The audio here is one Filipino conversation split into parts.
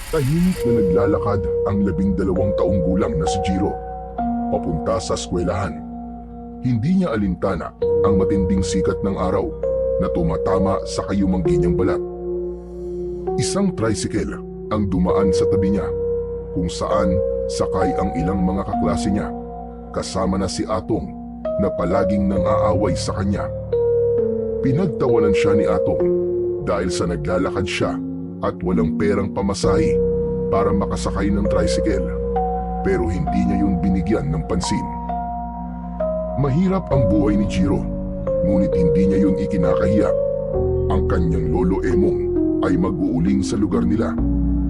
Tahimik na naglalakad ang 12 taong gulang na si Jiro papunta sa eskwelahan. Hindi niya alintana ang matinding sikat ng araw na tumatama sa kayumanggi niyang balat. Isang tricycle ang dumaan sa tabi niya kung saan sakay ang ilang mga kaklase niya kasama na si Atong na palaging nang-aaway sa kanya. Pinagtawanan siya ni Atong dahil sa naglalakad siya at walang perang pamasahe para makasakay ng tricycle, pero hindi niya yun binigyan ng pansin. Mahirap ang buhay ni Jiro, ngunit hindi niya yun ikinakahiya. Ang kanyang lolo Emong ay mag-uuling sa lugar nila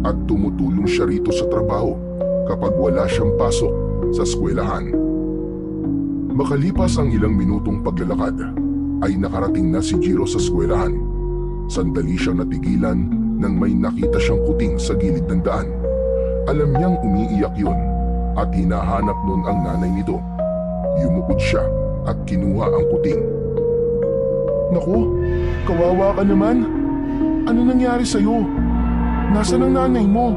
at tumutulong siya rito sa trabaho kapag wala siyang pasok sa eskwelahan. Makalipas ang ilang minutong paglalakad, ay nakarating na si Jiro sa eskwelahan. Sandali siyang natigilan nang may nakita siyang kuting sa gilid ng daan. Alam niyang umiiyak yun at hinahanap nun ang nanay nito. Yumukod siya at kinuha ang kuting. Naku, kawawa ka naman. Ano nangyari sa'yo? Nasaan ang nanay mo?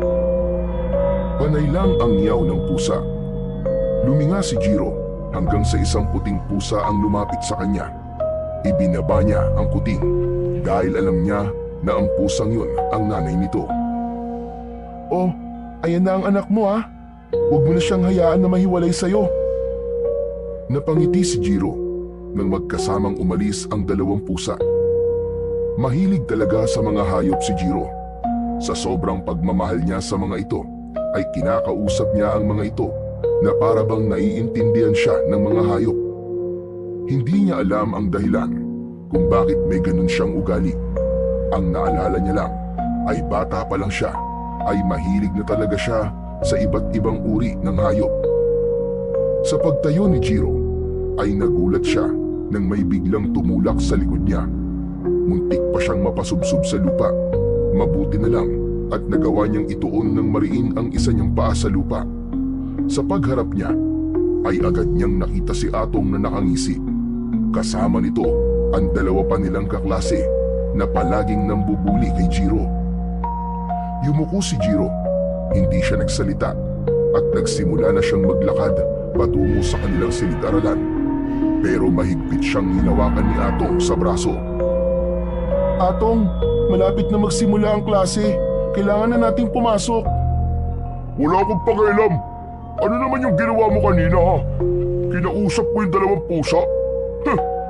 Panay lang ang ngiyaw ng pusa. Luminga si Jiro hanggang sa isang puting pusa ang lumapit sa kanya. Ibinaba niya ang kuting dahil alam niya na ang pusang yun ang nanay nito. Oh, ayan na ang anak mo ha. Huwag mo na siyang hayaan na mahiwalay sa'yo. Napangiti si Jiro nang magkasamang umalis ang 2 pusa. Mahilig talaga sa mga hayop si Jiro. Sa sobrang pagmamahal niya sa mga ito, ay kinakausap niya ang mga ito na para bang naiintindihan siya ng mga hayop. Hindi niya alam ang dahilan kung bakit may ganun siyang ugali. Ang naalala niya lang ay bata pa lang siya ay mahilig na talaga siya sa iba't ibang uri ng hayop. Sa pagtayo ni Jiro ay nagulat siya nang may biglang tumulak sa likod niya. Muntik pa siyang mapasubsob sa lupa. Mabuti na lang at nagawa niyang ituon ng mariin ang isa niyang paa sa lupa. Sa pagharap niya ay agad niyang nakita si Atong na nakangisi. Kasama nito ang 2 pa nilang kaklase na palaging nambubuli kay Jiro. Yumuko si Jiro, hindi siya nagsalita at nagsimula na siyang maglakad patungo sa kanilang silid-aralan. Pero mahigpit siyang hinawakan ni Atong sa braso. Atong, malapit na magsimula ang klase. Kailangan na nating pumasok. Wala akong pakialam. Ano naman yung ginawa mo kanina ha? Kinausap mo yung 2 pusa?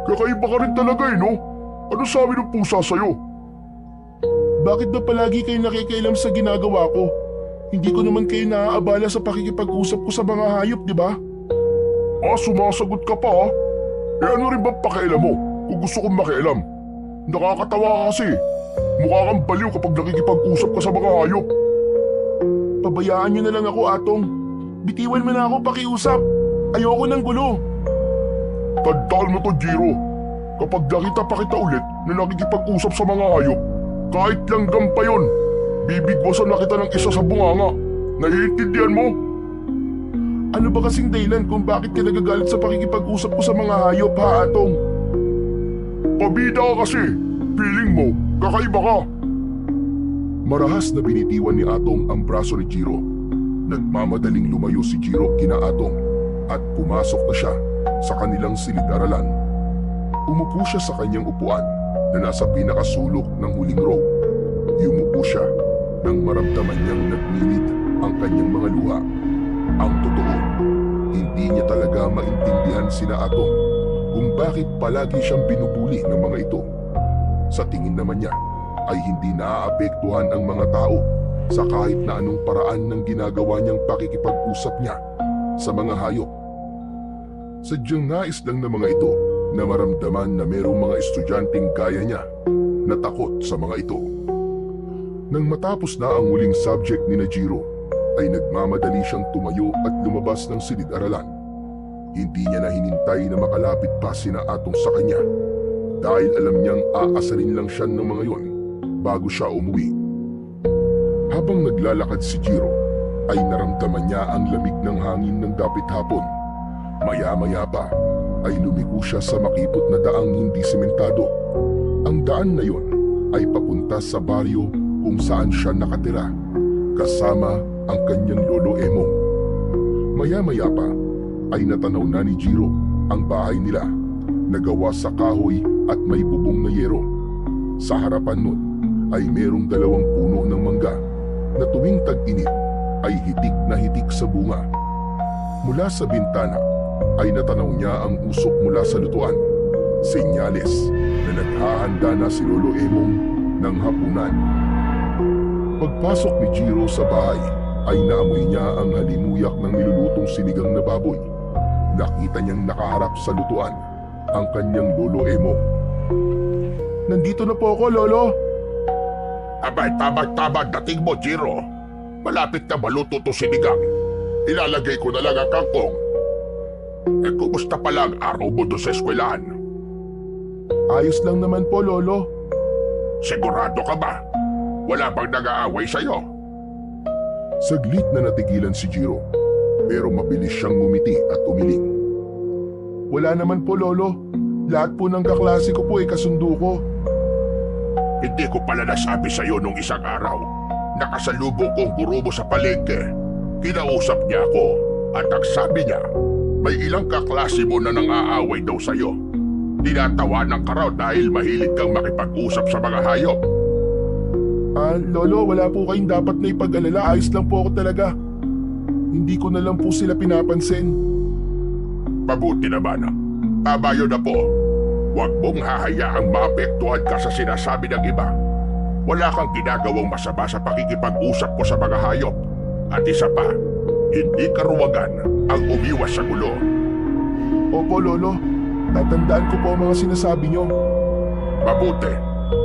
Kakaiba ka rin talaga no? Ano sabi ng pusa sa'yo? Bakit ba palagi kayo nakikialam sa ginagawa ko? Hindi ko naman kayo naaabala sa pakikipag-usap ko sa mga hayop, di ba? Sumasagot ka pa ha? Ano rin ba pakialam mo kung gusto kong makialam? Nakakatawa ka kasi. Mukha kang baliw kapag nakikipag-usap ka sa mga hayop. Pabayaan niyo na lang ako, Atong. Bitiwan mo na ako pakiusap. Ayoko ng gulo. Tandaan mo to, Jiro. Kapag nakita pa kita ulit na nakikipag-usap sa mga hayop, kahit langgam pa yun, bibigwasan na kita ng isa sa bunganga. Naiintindihan mo? Ano ba kasing dahilan kung bakit ka nagagalit sa pakikipag-usap ko sa mga hayop, ha, Atong? Pabida ka kasi. Feeling mo, kakaiba ka. Marahas na binitiwan ni Atong ang braso ni Jiro. Nagmamadaling lumayo si Jiro kina Atong at pumasok na siya sa kanilang silid-aralan. Umupo siya sa kanyang upuan na nasa pinakasulok ng huling row. Yumuko siya nang maramdaman niyang nagmilid ang kanyang mga luha. Ang totoo, hindi niya talaga maintindihan sina Atong kung bakit palagi siyang binubuli ng mga ito. Sa tingin naman niya ay hindi naaapektuhan ang mga tao sa kahit na anong paraan ng ginagawa niyang pakikipag-usap niya sa mga hayop. Sadyang nais lang ng mga ito na maramdaman na mayroong mga estudyanteng gaya niya na takot sa mga ito. Nang matapos na ang huling subject ni Jiro, ay nagmamadali siyang tumayo at lumabas ng silid-aralan. Hindi niya na hinintay na makalapit pa sina Atong sa kanya dahil alam niyang aasarin lang siya ng mga yon bago siya umuwi. Habang naglalakad si Jiro, ay naramdaman niya ang lamig ng hangin ng dapit hapon. Maya-maya pa ay lumiko siya sa makipot na daang hindi sementado. Ang daan na yon ay papunta sa baryo kung saan siya nakatira. kasama ang kanyang lolo Emong. Maya-maya pa ay natanaw na ni Jiro ang bahay nila na gawa sa kahoy at may bubong na yero. Sa harapan nun ay merong 2 puno ng mangga na tuwing tag-init ay hitik sa bunga. Mula sa bintana ay natanaw niya ang usok mula sa lutuan, senyales na naghahanda na si Lolo Emong ng hapunan. Pagpasok ni Jiro sa bahay ay naamoy niya ang halimuyak ng nilulutong sinigang na baboy. Nakita niyang nakaharap sa lutuan ang kanyang Lolo Emong. Nandito na po ako, Lolo. Abay, tamang-tamang dating mo, Jiro. Malapit na maluto to sinigang. Ilalagay ko na lang ang kangkong. Kumusta pala ang araw mo doon sa eskwelahan? Ayos lang naman po, Lolo. Sigurado ka ba? Wala bang nag-aaway sa'yo? Saglit na natigilan si Jiro, pero mabilis siyang ngumiti at umiling. Wala naman po, Lolo. Lahat po ng kaklase ko po ay kasundo ko. Hindi ko pala nasabi sa'yo nung isang araw. Nakasalubong ko ang guro mo sa palengke. Kinausap niya ako at ang sabi niya, may ilang kaklase mo na nang-aaway daw sa'yo. Tinatawanan ka raw dahil mahilig kang makipag-usap sa mga hayop. Lolo, wala po kayong dapat na ipag-alala. Ayos lang po ako talaga. Hindi ko na lang po sila pinapansin. Mabuti naman. Tama yun na po. Huwag mong hahayaang maapektuhan ka sa sinasabi ng iba. Wala kang ginagawang masama sa pakikipag-usap ko sa mga hayop. At isa pa, hindi karuwagan ang umiwas sa gulo. Opo, Lolo. Tatandaan ko po ang mga sinasabi niyo. Mabuti.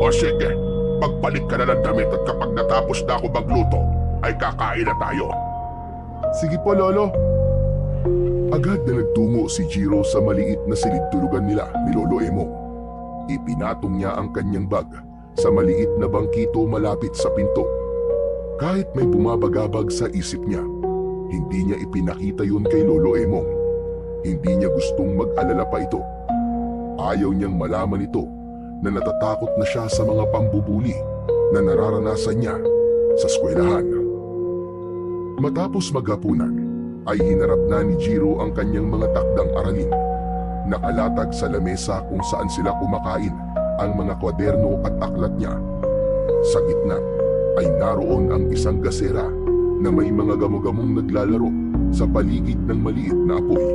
O sige, magpalit ka na ng damit at kapag natapos na ako magluto, ay kakain na tayo. Sige po, Lolo. Agad na nagtungo si Jiro sa maliit na silid-tulugan nila ni Lolo Emong. Ipinatong niya ang kanyang bag sa maliit na bangkito malapit sa pinto. Kahit may bumabagabag sa isip niya, hindi niya ipinakita yun kay Lolo Emong. Hindi niya gustong mag-alala pa ito. Ayaw niyang malaman ito na natatakot na siya sa mga pambubuli na nararanasan niya sa eskwelahan. Matapos maghapunan, ay hinarap na ni Jiro ang kanyang mga takdang aralin. Nakalatag sa lamesa kung saan sila kumakain ang mga kwaderno at aklat niya. Sa gitna ay naroon ang isang gasera na may mga gamo-gamong naglalaro sa paligid ng maliit na apoy.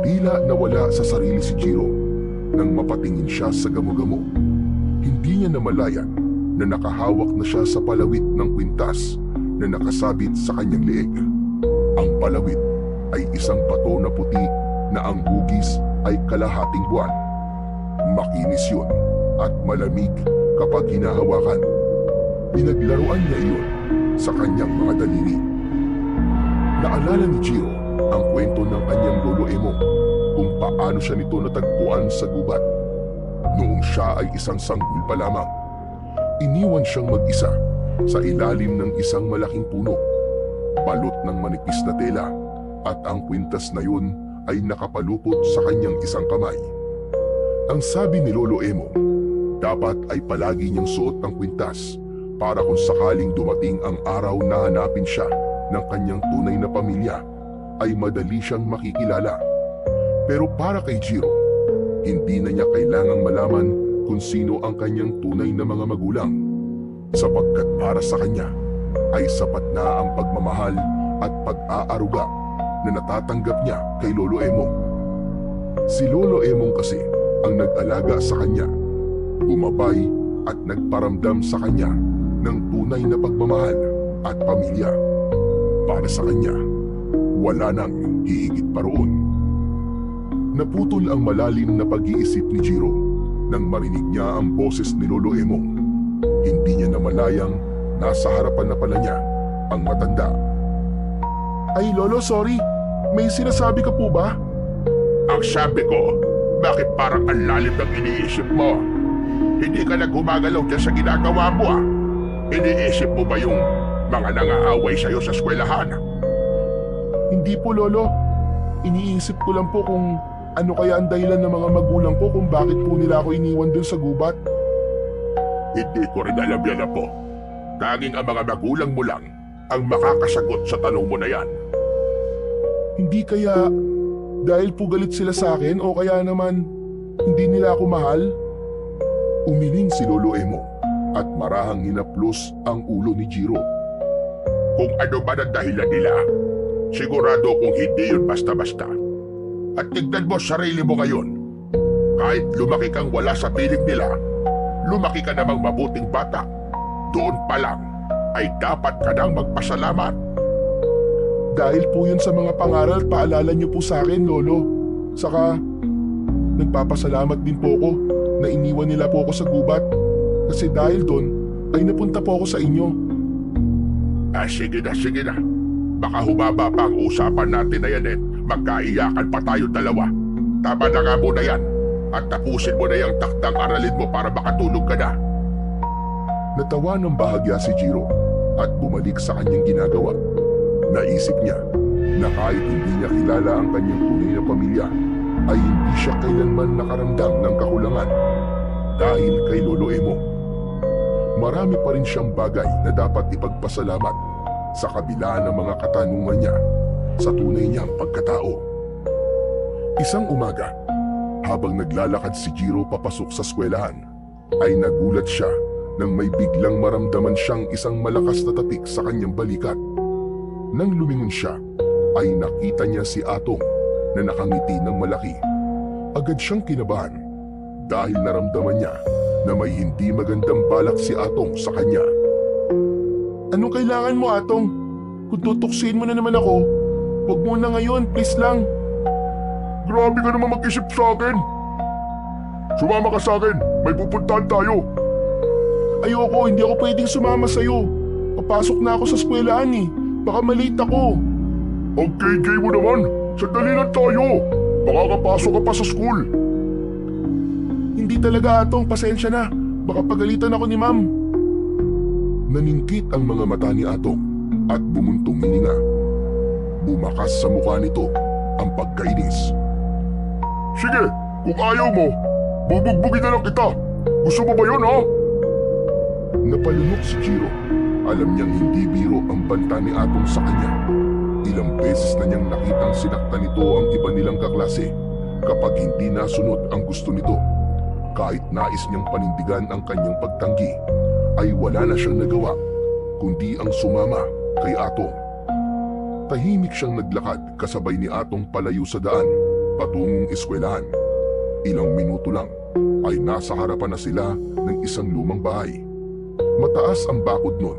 Tila nawala sa sarili si Jiro nang mapatingin siya sa gamo-gamo. Hindi niya namalayan na nakahawak na siya sa palawit ng kwintas na nakasabit sa kanyang leeg. Ang palawit ay isang bato na puti na ang hugis ay kalahating buwan. Makinis yun at malamig kapag hinahawakan. Pinaglaruan niya iyon sa kanyang mga daliri. Naalala ni Jiro ang kwento ng kanyang Lolo Emong kung paano siya nito natagpuan sa gubat. Noong siya ay isang sanggol pa lamang, iniwan siyang mag-isa sa ilalim ng isang malaking puno. Balot ng manipis na tela at ang kwintas na yun ay nakapalupot sa kanyang isang kamay. Ang sabi ni Lolo Emong, dapat ay palagi niyang suot ang kwintas para kung sakaling dumating ang araw na hanapin siya ng kanyang tunay na pamilya ay madali siyang makikilala. Pero para kay Jiro, hindi na niya kailangang malaman kung sino ang kanyang tunay na mga magulang, sapagkat para sa kanya ay sapat na ang pagmamahal at pag-aaruga na natatanggap niya kay Lolo Emong. Si Lolo Emong kasi ang nag-alaga sa kanya, gumabay at nagparamdam sa kanya ng tunay na pagmamahal at pamilya. Para sa kanya, wala nang hihigit pa roon. Naputol ang malalim na pag-iisip ni Jiro nang marinig niya ang boses ni Lolo Emong. Hindi niya namalayang nasa harapan na pala niya ang matanda. Ay, Lolo, sorry. May sinasabi ka po ba? Ang sabi ko, bakit parang ang lalim ng iniisip mo? Hindi ka na gumagalaw dyan sa ginagawa mo ah. Iniisip mo ba yung mga nang-aaway sa'yo sa eskwelahan? Hindi po, Lolo. Iniisip ko lang po kung ano kaya ang dahilan ng mga magulang ko kung bakit po nila ako iniwan dun sa gubat. Hindi ko rin alam yan po. Tanging ang mga magulang mo lang ang makakasagot sa tanong mo na yan. Hindi kaya dahil po galit sila sa akin o kaya naman hindi nila ako mahal? Umiling si Lolo Emo at marahang hinaplos ang ulo ni Jiro. Kung ano ba ang dahilan nila, sigurado kung hindi yun basta-basta. At tignan mo sarili mo ngayon. Kahit lumaki kang wala sa piling nila, lumaki ka namang mabuting bata. Doon pa lang ay dapat ka nang magpasalamat. Dahil po yun sa mga pangaral, paalala niyo po sa akin, Lolo. Saka, nagpapasalamat din po ako na iniwan nila po ako sa gubat. Kasi dahil doon, ay napunta po ako sa inyo. Sige na. Baka humaba pa ang usapan natin na yan eh. Magkaiyakan pa tayo dalawa. Tama na nga muna yan. At tapusin mo na yung takdang aralin mo para makatulog ka na. Natawa ng bahagya si Jiro at bumalik sa kanyang ginagawa. Naisip niya na kahit hindi niya kilala ang kanyang tunay na pamilya, ay hindi siya kailanman nakaramdam ng kakulangan dahil kay Lolo Emo. Marami pa rin siyang bagay na dapat ipagpasalamat sa kabila ng mga katanungan niya sa tunay niyang pagkatao. Isang umaga, habang naglalakad si Jiro papasok sa eskwelahan, ay nagulat siya nang may biglang maramdaman siyang isang malakas na tatik sa kanyang balikat. Nang lumingon siya, ay nakita niya si Atong na nakangiti ng malaki. Agad siyang kinabahan dahil naramdaman niya na may hindi magandang balak si Atong sa kanya. Anong kailangan mo, Atong? Kung tutuksin mo na naman ako, huwag mo na ngayon, please lang. Grabe ka naman mag-isip sa akin. Sumama ka sa akin, may pupuntahan tayo. Ayoko, hindi ako pwedeng sumama sa'yo. Papasok na ako sa eskwelahan eh. Baka malate ako. Ang KJ mo naman, sandali lang tayo. Makakapasok ka pa sa school. Hindi talaga, Atong, pasensya na. Baka pagalitan ako ni Ma'am. Naningkit ang mga mata ni Atong at bumuntong hininga. Bumakas sa mukha nito ang pagkainis. Sige, kung ayaw mo, bubugbugin na lang kita. Gusto mo ba yun, ha? Napalunok si Jiro. Alam niyang hindi biro ang banta ni Atong sa kanya. Ilang beses na niyang nakitang sinaktan nito ang iba nilang kaklase kapag hindi nasunod ang gusto nito. Kahit nais niyang panindigan ang kanyang pagtanggi, ay wala na siyang nagawa kundi ang sumama kay Atong. Tahimik siyang naglakad kasabay ni Atong palayo sa daan patungong eskwelahan. Ilang minuto lang ay nasa harapan na sila ng isang lumang bahay. Mataas ang bakod nun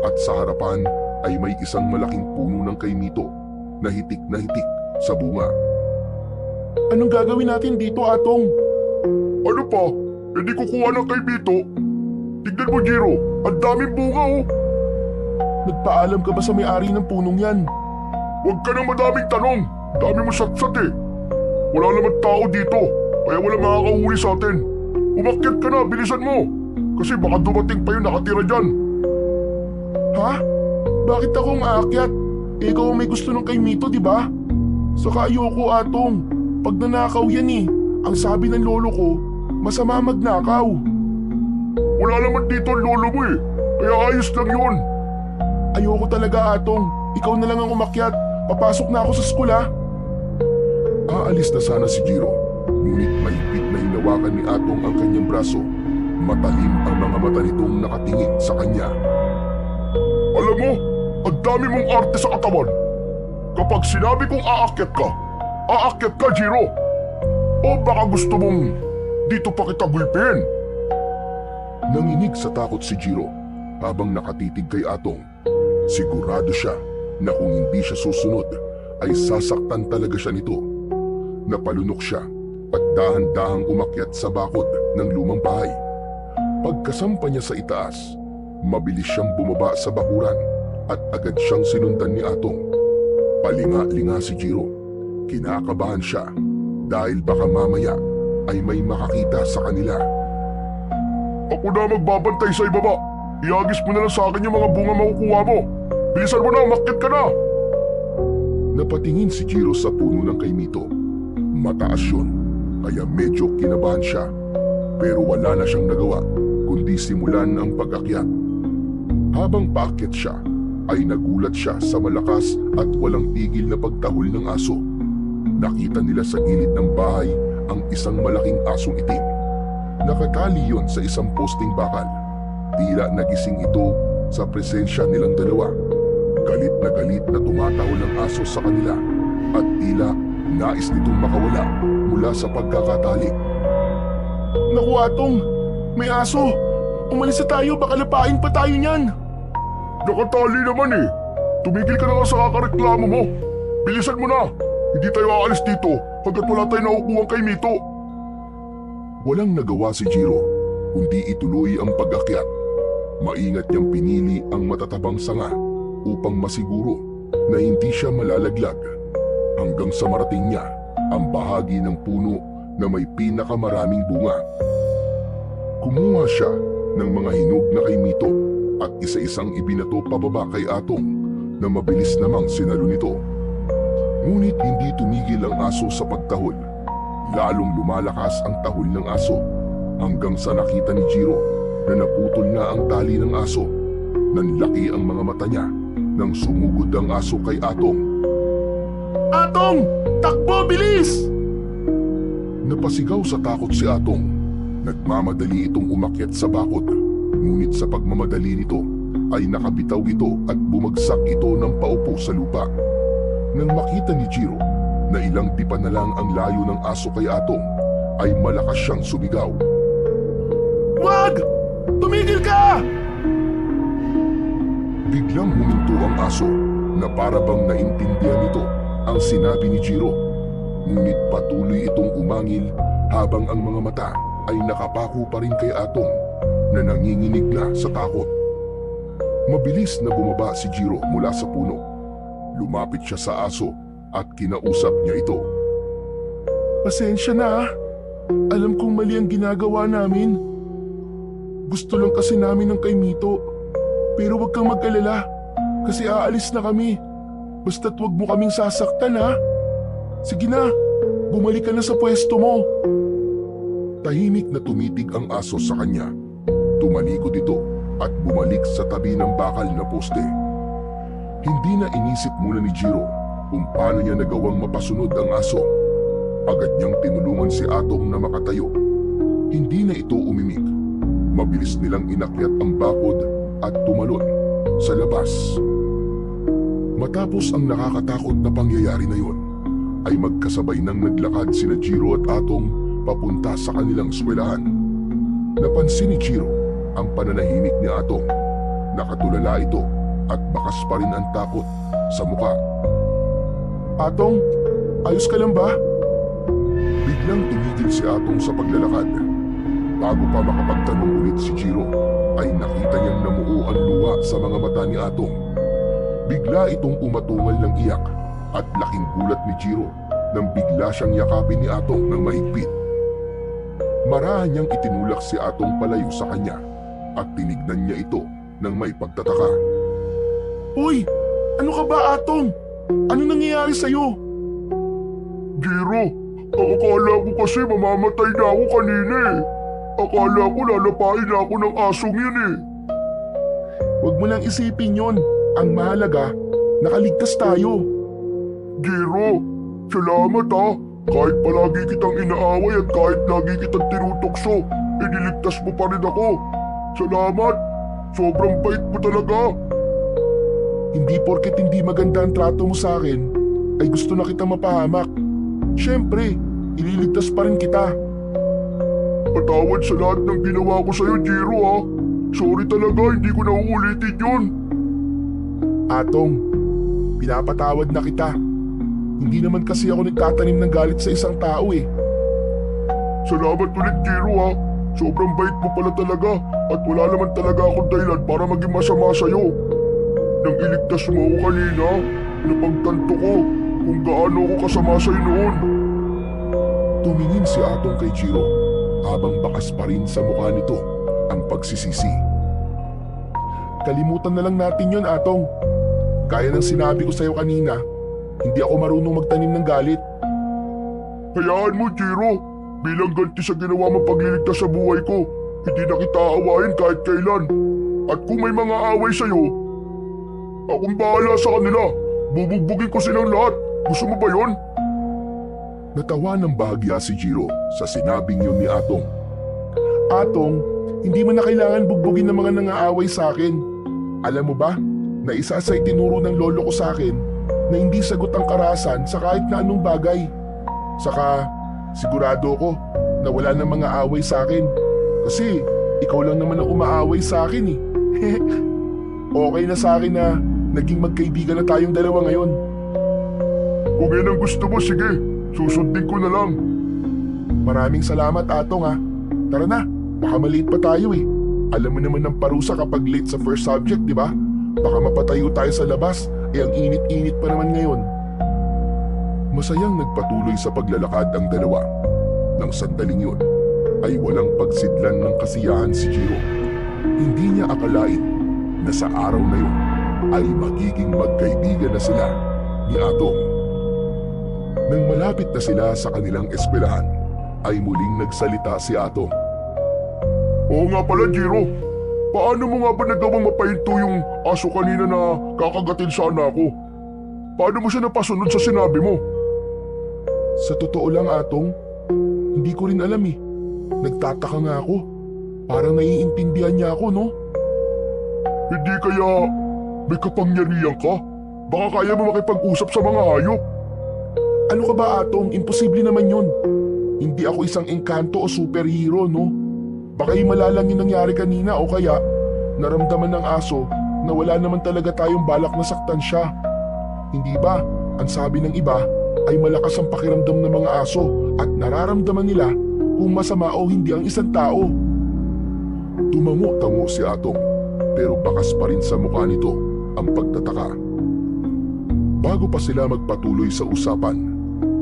at sa harapan ay may isang malaking puno ng kaimito na hitik sa bunga. Anong gagawin natin dito, Atong? Ano pa? Hindi kukuha ng kaimito. Tignan mo, Jiro, ang daming bunga, oh. Nagpaalam ka ba sa may-ari ng punong yan? Huwag ka nang madaming tanong. Dami mo satsat eh. Wala naman tao dito, kaya wala makakahuli sa atin. Umakyat ka na, bilisan mo. Kasi baka dumating pa yung nakatira dyan. Ha? Bakit akong aakyat? Ikaw ang may gusto ng kaimito, di ba? Saka ayoko, Atong. Pag nanakaw yan eh. Ang sabi ng lolo ko, masama magnakaw. Wala naman dito ang lolo mo eh. Kaya ayos lang yun. Ayoko talaga, Atong. Ikaw na lang ang umakyat. Papasok na ako sa school, ha? Aalis na sana si Jiro. Ngunit mahigpit na hinawakan ni Atong ang kanyang braso. Matalim ang mga mata nitong nakatingin sa kanya. Alam mo, ang dami mong arte sa katawan. Kapag sinabi kong aakyat ka, Jiro. O baka gusto mong dito pa kita gulpin? Nanginig sa takot si Jiro habang nakatitig kay Atong. Sigurado siya na kung hindi siya susunod ay sasaktan talaga siya nito. Napalunok siya at dahan-dahang umakyat sa bakod ng lumang bahay. Pagkasampa niya sa itaas, mabilis siyang bumaba sa bakuran at agad siyang sinundan ni Atong. Palinga-linga si Jiro. Kinakabahan siya dahil baka mamaya ay may makakita sa kanila. Ako na magbabantay sa ibaba. Iagis mo na lang sa akin yung mga bunga makukuha mo. Bilisan mo na, umakyat ka na! Napatingin si Jiro sa puno ng kaimito. Mataas yun, kaya medyo kinabahan siya. Pero wala na siyang nagawa, kundi simulan ang pag-akyat. Habang paakyat siya, ay nagulat siya sa malakas at walang tigil na pagtahol ng aso. Nakita nila sa gilid ng bahay ang isang malaking asong itim. Nakatali yon sa isang posting bakal. Tila nagising ito sa presensya nilang dalawa. Galit na tumatahol ang aso sa kanila at tila nais nitong makawala mula sa pagkakatali. Naku Atong, may aso! Umalis na tayo, baka lapain pa tayo niyan! Nakatali naman eh! Tumigil ka na nga sa kakareklamo mo! Bilisan mo na! Hindi tayo aalis dito hanggat wala tayo nakukuhang kay Mito! Walang nagawa si Jiro, kundi ituloy ang pag-akyat. Maingat niyang pinili ang matatabang sanga upang masiguro na hindi siya malalaglag hanggang sa marating niya ang bahagi ng puno na may pinakamaraming bunga. Kumuha siya ng mga hinog na kay Mito at isa-isang ibinato pababa kay Atong na mabilis namang sinalo nito. Ngunit hindi tumigil ang aso sa pagtahol. Lalong lumalakas ang tahol ng aso hanggang sa nakita ni Jiro na naputol na ang tali ng aso. Nanlaki ang mga mata niya nang sumugod ang aso kay Atong. Atong! Takbo! Bilis! Napasigaw sa takot si Atong. Nagmamadali itong umakyat sa bakod. Ngunit sa pagmamadali nito ay nakabitaw ito at bumagsak ito ng paupo sa lupa. Nang makita ni Jiro na ilang tipa na lang ang layo ng aso kay Atong, ay malakas siyang sumigaw. Wag! Tumigil ka! Biglang huminto ang aso na para bang naintindihan nito ang sinabi ni Jiro. Ngunit patuloy itong umangil habang ang mga mata ay nakapako pa rin kay Atong na nanginginig na sa takot. Mabilis na bumaba si Jiro mula sa puno. Lumapit siya sa aso at kinausap niya ito. Pasensya na. Alam kong mali ang ginagawa namin. Gusto lang kasi namin ng kay Mito. Pero wag kang mag-alala kasi aalis na kami. Basta't wag mo kaming sasaktan ha. Sige na, bumalik ka na sa pwesto mo. Tahimik na tumitig ang aso sa kanya. Tumalikod ito at bumalik sa tabi ng bakal na poste. Hindi na inisip muna ni Jiro kung paano niya nagawang mapasunod ang aso. Agad niyang tinulungan si Atong na makatayo. Hindi na ito umimik. Mabilis nilang inakyat ang bakod at tumalon sa labas. Matapos ang nakakatakot na pangyayari na yon, ay magkasabay nang naglakad sina Jiro at Atong papunta sa kanilang eskwelahan. Napansin ni Jiro ang pananahimik ni Atong. Nakatulala ito at bakas pa rin ang takot sa mukha. Atong, ayos ka lang ba? Biglang tumigil si Atong sa paglalakad. Bago pa makapagtanong ulit si Jiro, ay nakita niyang namuo ang luha sa mga mata ni Atong. Bigla itong umatungal ng iyak at laking gulat ni Jiro nang bigla siyang yakapin ni Atong ng mahigpit. Marahan niyang itinulak si Atong palayo sa kanya at tinignan niya ito ng may pagtataka. Uy! Ano ka ba, Atong? Ano nangyayari sa'yo? Jiro, akala ko kasi mamamatay na ako kanina eh. Akala ko lalapain na ako ng asong yun eh. Huwag mo nang isipin yon. Ang mahalaga, nakaligtas tayo. Jiro, salamat ha. Kahit palagi kitang inaaway at kahit lagi kitang tinutokso, iniligtas mo pa rin ako. Salamat. Sobrang bait mo talaga. Hindi porket hindi maganda ang trato mo sa akin, ay gusto na kita mapahamak. Siyempre, ililigtas pa rin kita. Patawad sa lahat ng ginawa ko sa'yo, Jiro ha. Sorry talaga, hindi ko na uulitin yun. Atong, pinapatawad na kita. Hindi naman kasi ako nagtatanim ng galit sa isang tao eh. Salamat ulit, Jiro ha. Sobrang bait mo pala talaga at wala naman talaga akong dahilan para maging masama sa'yo. Nang iligtas mo ako kanina, napagtanto ko kung gaano ako kasama sa'yo noon. Tumingin si Atong kay Jiro habang bakas pa rin sa mukha nito ang pagsisisi. Kalimutan na lang natin yon, Atong. Gaya ng sinabi ko sa'yo kanina, hindi ako marunong magtanim ng galit. Hayaan mo, Jiro. Bilang ganti sa ginawa mong pagliligtas sa buhay ko, hindi na kita aawain kahit kailan. At kung may mga away sa'yo, ako Akong bahala sa kanila. Bubugbugin ko silang lahat. Gusto mo ba yun? Natawa ng bahagya si Jiro sa sinabing yun ni Atong. Atong, hindi mo na kailangan bugbugin ng mga nangaaway sa akin. Alam mo ba, na isa sa itinuro ng lolo ko sa akin na hindi sagot ang karahasan sa kahit na anong bagay. Saka, sigurado ko na wala nang mga away sa akin. Kasi, ikaw lang naman ang umaaway sa akin eh. Okay na sa akin na naging magkaibigan na tayong dalawa ngayon. Kung yan ang gusto mo, sige. Susundin ko na lang. Maraming salamat, Atong ha. Tara na, baka maliit pa tayo eh. Alam mo naman ng parusa kapag late sa first subject, di ba? Baka mapatayo tayo sa labas, ang init-init pa naman ngayon. Masayang nagpatuloy sa paglalakad ang dalawa. Nang sandaling yun, ay walang pagsidlan ng kasiyahan si Jiro. Hindi niya akalain na sa araw na yun ay magiging magkaibigan na sila ni Atong. Nang malapit na sila sa kanilang eskwelahan, ay muling nagsalita si Atong. Oo nga pala, Jiro. Paano mo nga ba nagawang mapahinto yung aso kanina na kakagatin sana ako? Paano mo siya napasunod sa sinabi mo? Sa totoo lang, Atong, hindi ko rin alam eh. Nagtataka nga ako. Parang naiintindihan niya ako, no? Hindi kaya may kapangyarihan ka? Baka kaya mo makipag-usap sa mga hayop. Ano ka ba, Atong? Imposible naman yun. Hindi ako isang engkanto o superhero, no? Baka malalang yung nangyari kanina o kaya naramdaman ng aso na wala naman talaga tayong balak na saktan siya. Hindi ba, ang sabi ng iba ay malakas ang pakiramdam ng mga aso at nararamdaman nila kung masama o hindi ang isang tao. Tumango-tango si Atong pero bakas pa rin sa mukha nito ang pagtataka. Bago pa sila magpatuloy sa usapan,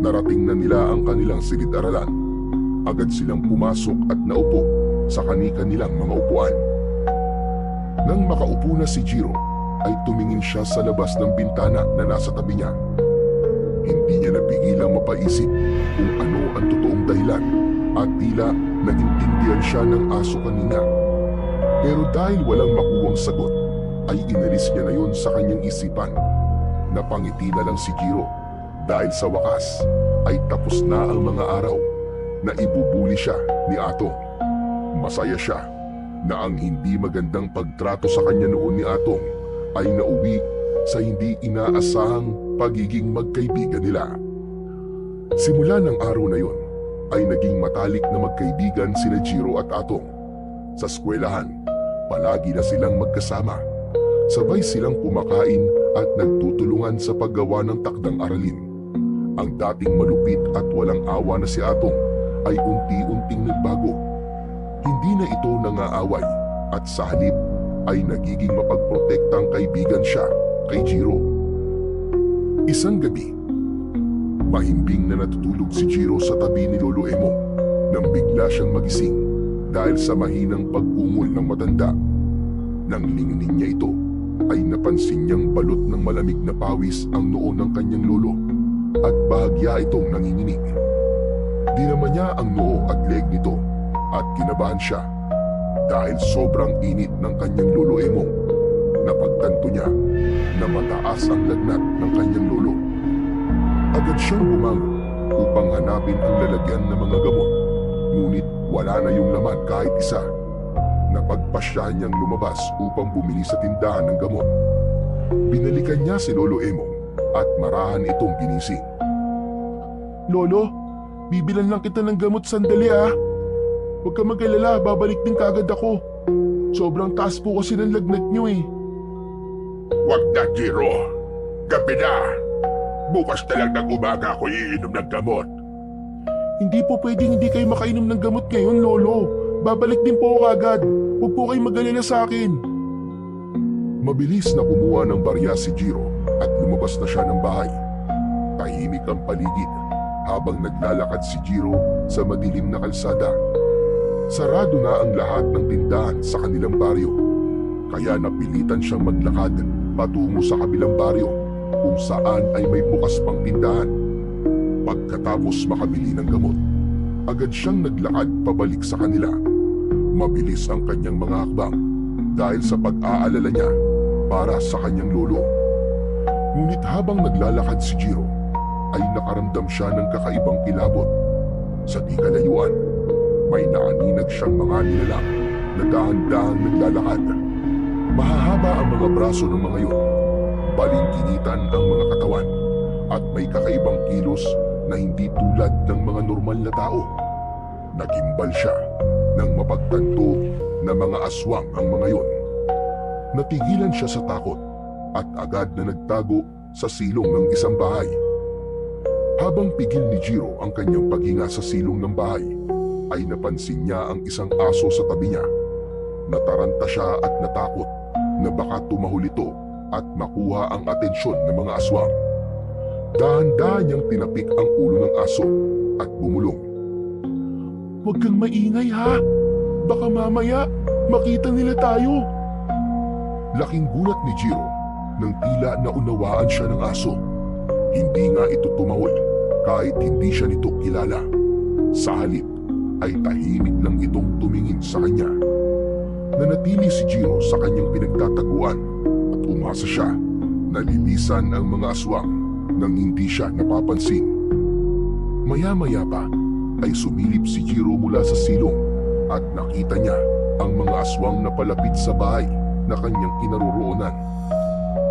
narating na nila ang kanilang silid-aralan. Agad silang pumasok at naupo sa kani-kanilang mga upuan. Nang makaupo na si Jiro, ay tumingin siya sa labas ng bintana na nasa tabi niya. Hindi niya napigilang mapaisip kung ano ang totoong dahilan at tila naintindihan siya ng aso kanina. Pero dahil walang makuwang sagot, ay inalis niya na yon sa kanyang isipan. Napangiti na lang si Jiro dahil sa wakas ay tapos na ang mga araw na ibubuli siya ni Atong. Masaya siya na ang hindi magandang pagtrato sa kanya noon ni Atong ay nauwi sa hindi inaasahang pagiging magkaibigan nila. Simula ng araw na yon ay naging matalik na magkaibigan sina Jiro at Atong. Sa eskwelahan, palagi na silang magkasama. Sabay silang kumakain at nagtutulungan sa paggawa ng takdang aralin. Ang dating malupit at walang awa na si Atong ay unti-unting nagbago. Hindi na ito nangaaway at sa halip ay nagiging mapagprotektang kaibigan siya kay Jiro. Isang gabi, mahimbing na natutulog si Jiro sa tabi ni Lolo Emong nang bigla siyang magising dahil sa mahinang pag-ungol ng matanda. Nang lingning niya ito, ay napansin niyang balot ng malamig na pawis ang noo ng kanyang lolo at bahagya itong nanginginig. Dinama niya ang noo at leeg nito at kinabahan siya dahil sobrang init ng kanyang lolo Emong. Napagtanto niya na mataas ang lagnat ng kanyang lolo. Agad siyang bumangon upang hanapin ang lalagyan ng mga gamot, ngunit wala na yung laman kahit isa. Napagpasyahan niyang lumabas upang bumili sa tindahan ng gamot. Binalikan niya si Lolo Emong at marahan itong ginising. Lolo, bibilan lang kita ng gamot sandali ah. Huwag ka mag-alala, babalik din kagad ako. Sobrang taas po kasi ng lagnat niyo eh. Wag na, Jiro. Gabi na. Bukas na lang ng umaga ako iinom ng gamot. Hindi po pwedeng hindi kayo makainom ng gamot ngayon, Lolo. Babalik din po ako agad. Huwag po kayong mag-alala sa akin. Mabilis na kumuha ng barya si Jiro at lumabas na siya ng bahay. Tahimik ang paligid habang naglalakad si Jiro sa madilim na kalsada. Sarado na ang lahat ng tindahan sa kanilang baryo. Kaya napilitan siyang maglakad patungo sa kabilang baryo kung saan ay may bukas pang tindahan. Pagkatapos makabili ng gamot, agad siyang naglakad pabalik sa kanila. Mabilis ang kanyang mga hakbang dahil sa pag-aalala niya para sa kanyang lolo. Ngunit habang naglalakad si Jiro, ay nakaramdam siya ng kakaibang kilabot. Sa di kalayuan, may naaninag siyang mga nilalang na dahan-dahang naglalakad. Mahahaba ang mga braso ng mga yun, balingkinitan ang mga katawan, at may kakaibang kilos na hindi tulad ng mga normal na tao. Nagimbal siya nang mapagtanto na mga aswang ang mga yun. Natigilan siya sa takot at agad na nagtago sa silong ng isang bahay. Habang pigil ni Jiro ang kanyang paghinga sa silong ng bahay, ay napansin niya ang isang aso sa tabi niya. Nataranta siya at natakot na baka tumahol ito at makuha ang atensyon ng mga aswang. Dahan-dahan niyang tinapik ang ulo ng aso at bumulong. "Huwag kang maingay ha! Baka mamaya makita nila tayo!" Laking gulat ni Jiro nang tila naunawaan siya ng aso. Hindi nga ito tumahol kahit hindi siya nito kilala. Sa halip ay tahimik lang itong tumingin sa kanya. Nanatili si Jiro sa kanyang pinagtataguan at umasa siya na lilisan ang mga aswang nang hindi siya napapansin. Maya-maya pa ay sumilip si Jiro mula sa silong at nakita niya ang mga aswang na palapit sa bahay na kanyang kinaroroonan.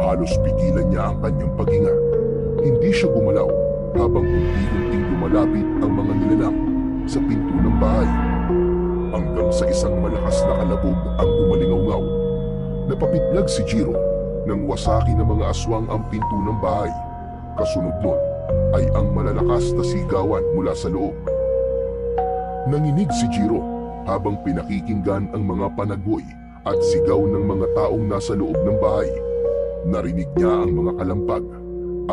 Halos pigilan niya ang kanyang paghinga. Hindi siya gumalaw habang unti-unting lumalapit ang mga nilalang sa pinto ng bahay. Hanggang sa isang malakas na kalabog ang umalingaw-ngaw. Napapitlag si Jiro nang wasaki ng mga aswang ang pinto ng bahay. Kasunod nun ay ang malalakas na sigawan mula sa loob. Nanginig si Jiro habang pinakikinggan ang mga panaghoy at sigaw ng mga taong nasa loob ng bahay. Narinig niya ang mga kalampag,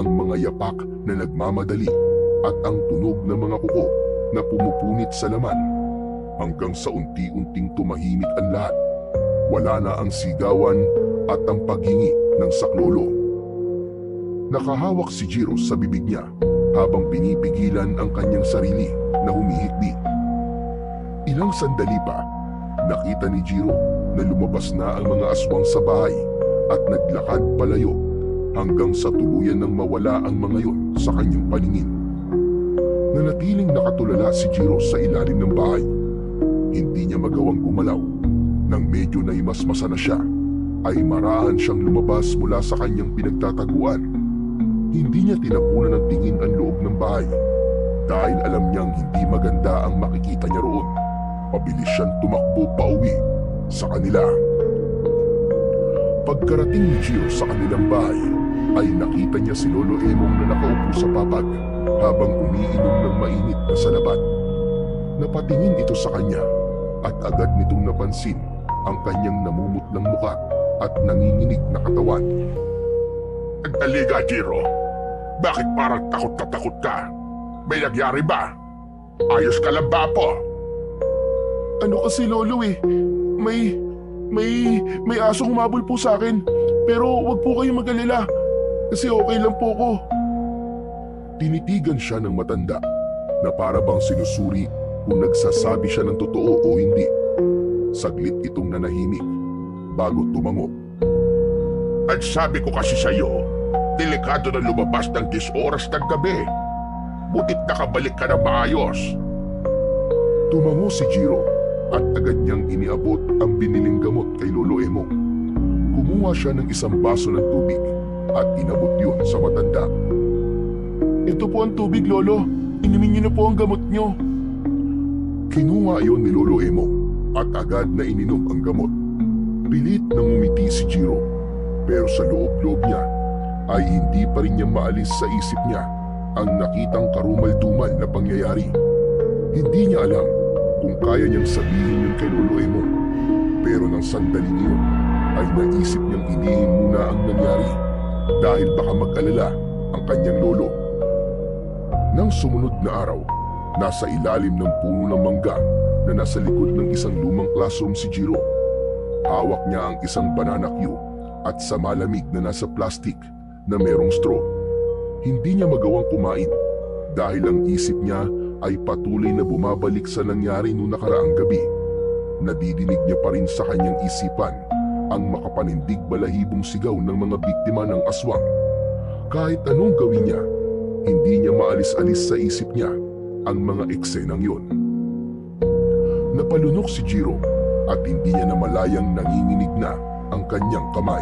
ang mga yapak na nagmamadali at ang tunog ng mga kuko na pumupunit sa laman. Hanggang sa unti-unting tumahimik ang lahat. Wala na ang sigawan at ang paghingi ng saklolo. Nakahawak si Jiro sa bibig niya habang pinipigilan ang kanyang sarili na humihikbi. Ilang sandali pa, nakita ni Jiro na lumabas na ang mga aswang sa bahay at naglakad palayo hanggang sa tuluyan nang mawala ang mga yon sa kanyang paningin. Nanatiling nakatulala si Jiro sa ilalim ng bahay. Hindi niya magawang gumalaw. Nang medyo naimasmasa na siya, ay marahan siyang lumabas mula sa kanyang pinagtataguan. Hindi niya tinapunan ng tingin ang loob ng bahay dahil alam niyang hindi maganda ang makikita niya roon. Pabilis siyang tumakbo pauwi sa kanila. Pagkarating ni Jiro sa kanilang bahay, ay nakita niya si Lolo Emong na nakaupo sa papag habang umiinom ng mainit na salabat. Napatingin ito sa kanya at agad nitong napansin ang kanyang namumutlang muka at nanginginig na katawan. Nagdaliga, Jiro. Bakit parang takot na takot ka? May nagyari ba? Ayos ka lang ba po? Ano kasi Lolo may asong humabol po sa akin. Pero wag po kayong mag-alala kasi okay lang po ko. Tinitigan siya ng matanda na para bang sinusuri kung nagsasabi siya ng totoo o hindi. Saglit itong nanahimik bago tumango. At sabi ko kasi sa'yo, delikado na lumabas ng 10 oras ng gabi. Butit nakabalik ka na maayos. Tumango si Jiro at agad niyang iniabot ang biniling gamot kay Lolo Emong. Kumuha siya ng isang baso ng tubig at inabot yun sa matanda. Ito po ang tubig, Lolo. Inumin niyo na po ang gamot niyo. Kinuha iyon ni Lolo Emong at agad na ininom ang gamot. Pilit na ngumiti si Jiro, pero sa loob-loob niya ay hindi pa rin niya maalis sa isip niya ang nakitang karumal-dumal na pangyayari. Hindi niya alam kung kaya niyang sabihin yun kay Lolo Emong, pero nang sandaling iyon ay naisip niyang inihin muna ang nangyari dahil baka mag-alala ang kanyang lolo. Nang sumunod na araw, nasa ilalim ng puno ng mangga na nasa likod ng isang lumang classroom si Jiro. Hawak niya ang isang banana cue at sa malamig na nasa plastic na merong straw. Hindi niya magawang kumain dahil ang isip niya ay patuloy na bumabalik sa nangyari noong nakaraang gabi. Nadidinig niya pa rin sa kanyang isipan ang makapanindig balahibong sigaw ng mga biktima ng aswang. Kahit anong gawin niya, hindi niya maalis-alis sa isip niya ang mga eksenang yon. Napalunok si Jiro at hindi niya namalayang nanginginig na ang kanyang kamay.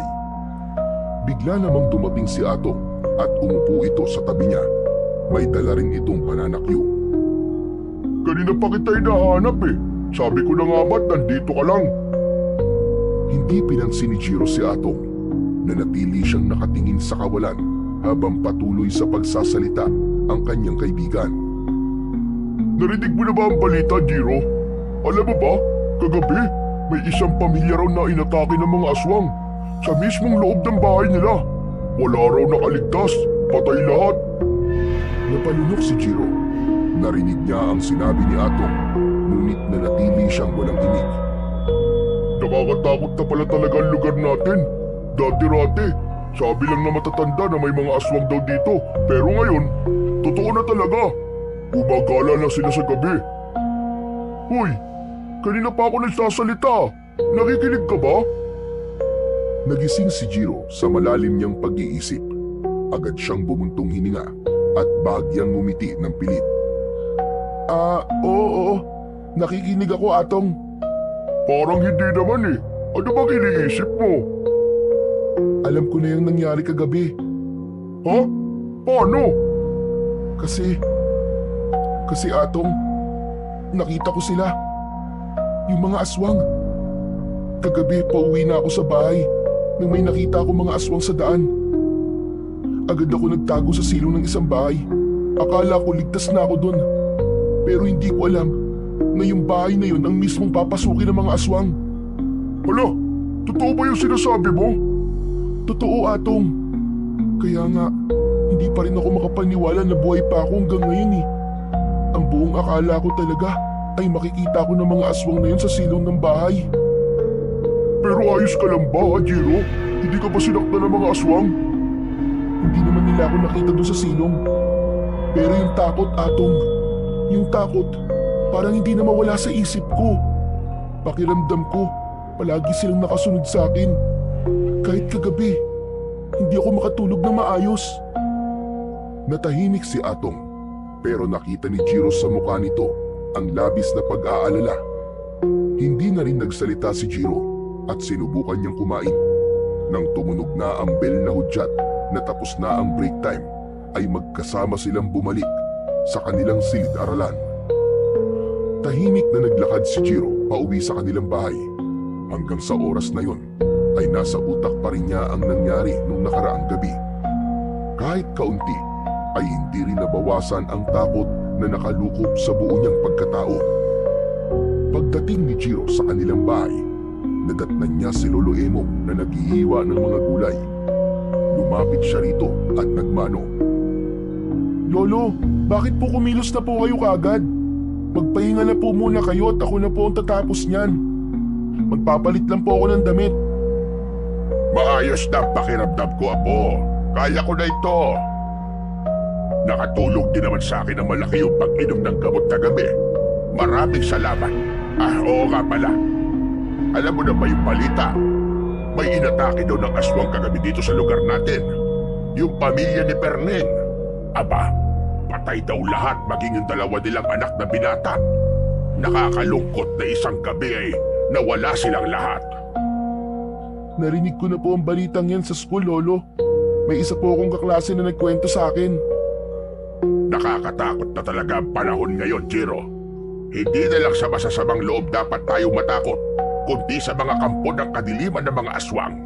Bigla namang dumating si Atong at umupo ito sa tabi niya. May dala rin itong pananakyo. Kanina pa kita hinahanap eh. Sabi ko na nga ba't nandito ka lang? Hindi pinansin ni Jiro si Atong. Nanatili siyang nakatingin sa kawalan habang patuloy sa pagsasalita ang kanyang kaibigan. Narinig mo na ba ang balita, Jiro? Alam mo ba, kagabi may isang pamilya raw na inatake ng mga aswang sa mismong loob ng bahay nila. Wala raw nakaligtas, patay lahat. Napalunok si Jiro. Narinig niya ang sinabi ni Atong, ngunit nanatili siyang walang imik. Nakakatakot na pala talaga ang lugar natin. Dati-rati, sabi lang na matatanda na may mga aswang daw dito. Pero ngayon, totoo na talaga. Gumagala na sila sa gabi. Hoy, kanina pa ako nagsasalita. Nakikinig ka ba? Nagising si Jiro sa malalim niyang pag-iisip. Agad siyang bumuntong hininga at bahagyang ngumiti ng pilit. Oo. Nakikinig ako, Atong. Parang hindi naman eh. Ano bang iniisip mo? Alam ko na yung nangyari kagabi. Ha? Paano? Kasi Atong, nakita ko sila. Yung mga aswang. Kagabi pauwi na ako sa bahay nang may nakita ako mga aswang sa daan. Agad ako nagtago sa silong ng isang bahay. Akala ko ligtas na ako doon. Pero hindi ko alam na yung bahay na yun ang mismong papasukin ng mga aswang. Hala, totoo ba yung sinasabi mo? Totoo, Atong. Kaya nga, hindi pa rin ako makapaniwala na buhay pa ako hanggang ngayon eh. Ang buong akala ko talaga ay makikita ko ng mga aswang na yun sa silong ng bahay. Pero ayos ka lang ba, Jiro? Hindi ka ba sinaktan ng mga aswang? Hindi naman nila ako nakita doon sa silong. Pero yung takot, Atong, yung takot, parang hindi na mawala sa isip ko. Pakiramdam ko, palagi silang nakasunod sa akin. Kahit kagabi, hindi ako makatulog na maayos. Natahimik si Atong, pero nakita ni Jiro sa mukha nito ang labis na pag-aalala. Hindi na rin nagsalita si Jiro at sinubukan niyang kumain. Nang tumunog na ang bell na hudyat na tapos na ang break time, ay magkasama silang bumalik sa kanilang silid-aralan. Tahimik na naglakad si Jiro pauwi sa kanilang bahay. Hanggang sa oras na yon ay nasa utak pa rin niya ang nangyari nung nakaraang gabi. Kahit kaunti ay hindi rin nabawasan ang takot na nakalukob sa buo niyang pagkatao. Pagdating ni Jiro sa kanilang bahay, nadatnan niya si Lolo Emong na naghihiwa ng mga gulay. Lumapit siya rito at nagmano. Lolo, bakit po kumilos na po kayo kagad? Magpahinga na po muna kayo at ako na po ang tatapos niyan. Magpapalit lang po ako ng damit. Maayos na pakiramdam ko, Apo. Kaya ko na ito. Nakatulong din naman sa akin ang malaki yung pag-inom ng gamot kagabi. Maraming salamat. Oo nga pala. Alam mo na ba yung balita? May inatake daw ng aswang kagabi dito sa lugar natin. Yung pamilya ni Perneng. Aba, patay daw lahat maging yung dalawa nilang anak na binata. Nakakalungkot na isang gabi ay nawala silang lahat. Narinig ko na po ang balitang yan sa school, Lolo. May isa po akong kaklase na nagkwento sa akin. Nakakatakot na talaga ang panahon ngayon, Jiro. Hindi na lang sa masasamang loob dapat tayo matakot, kundi sa mga kampo ng kadiliman ng mga aswang.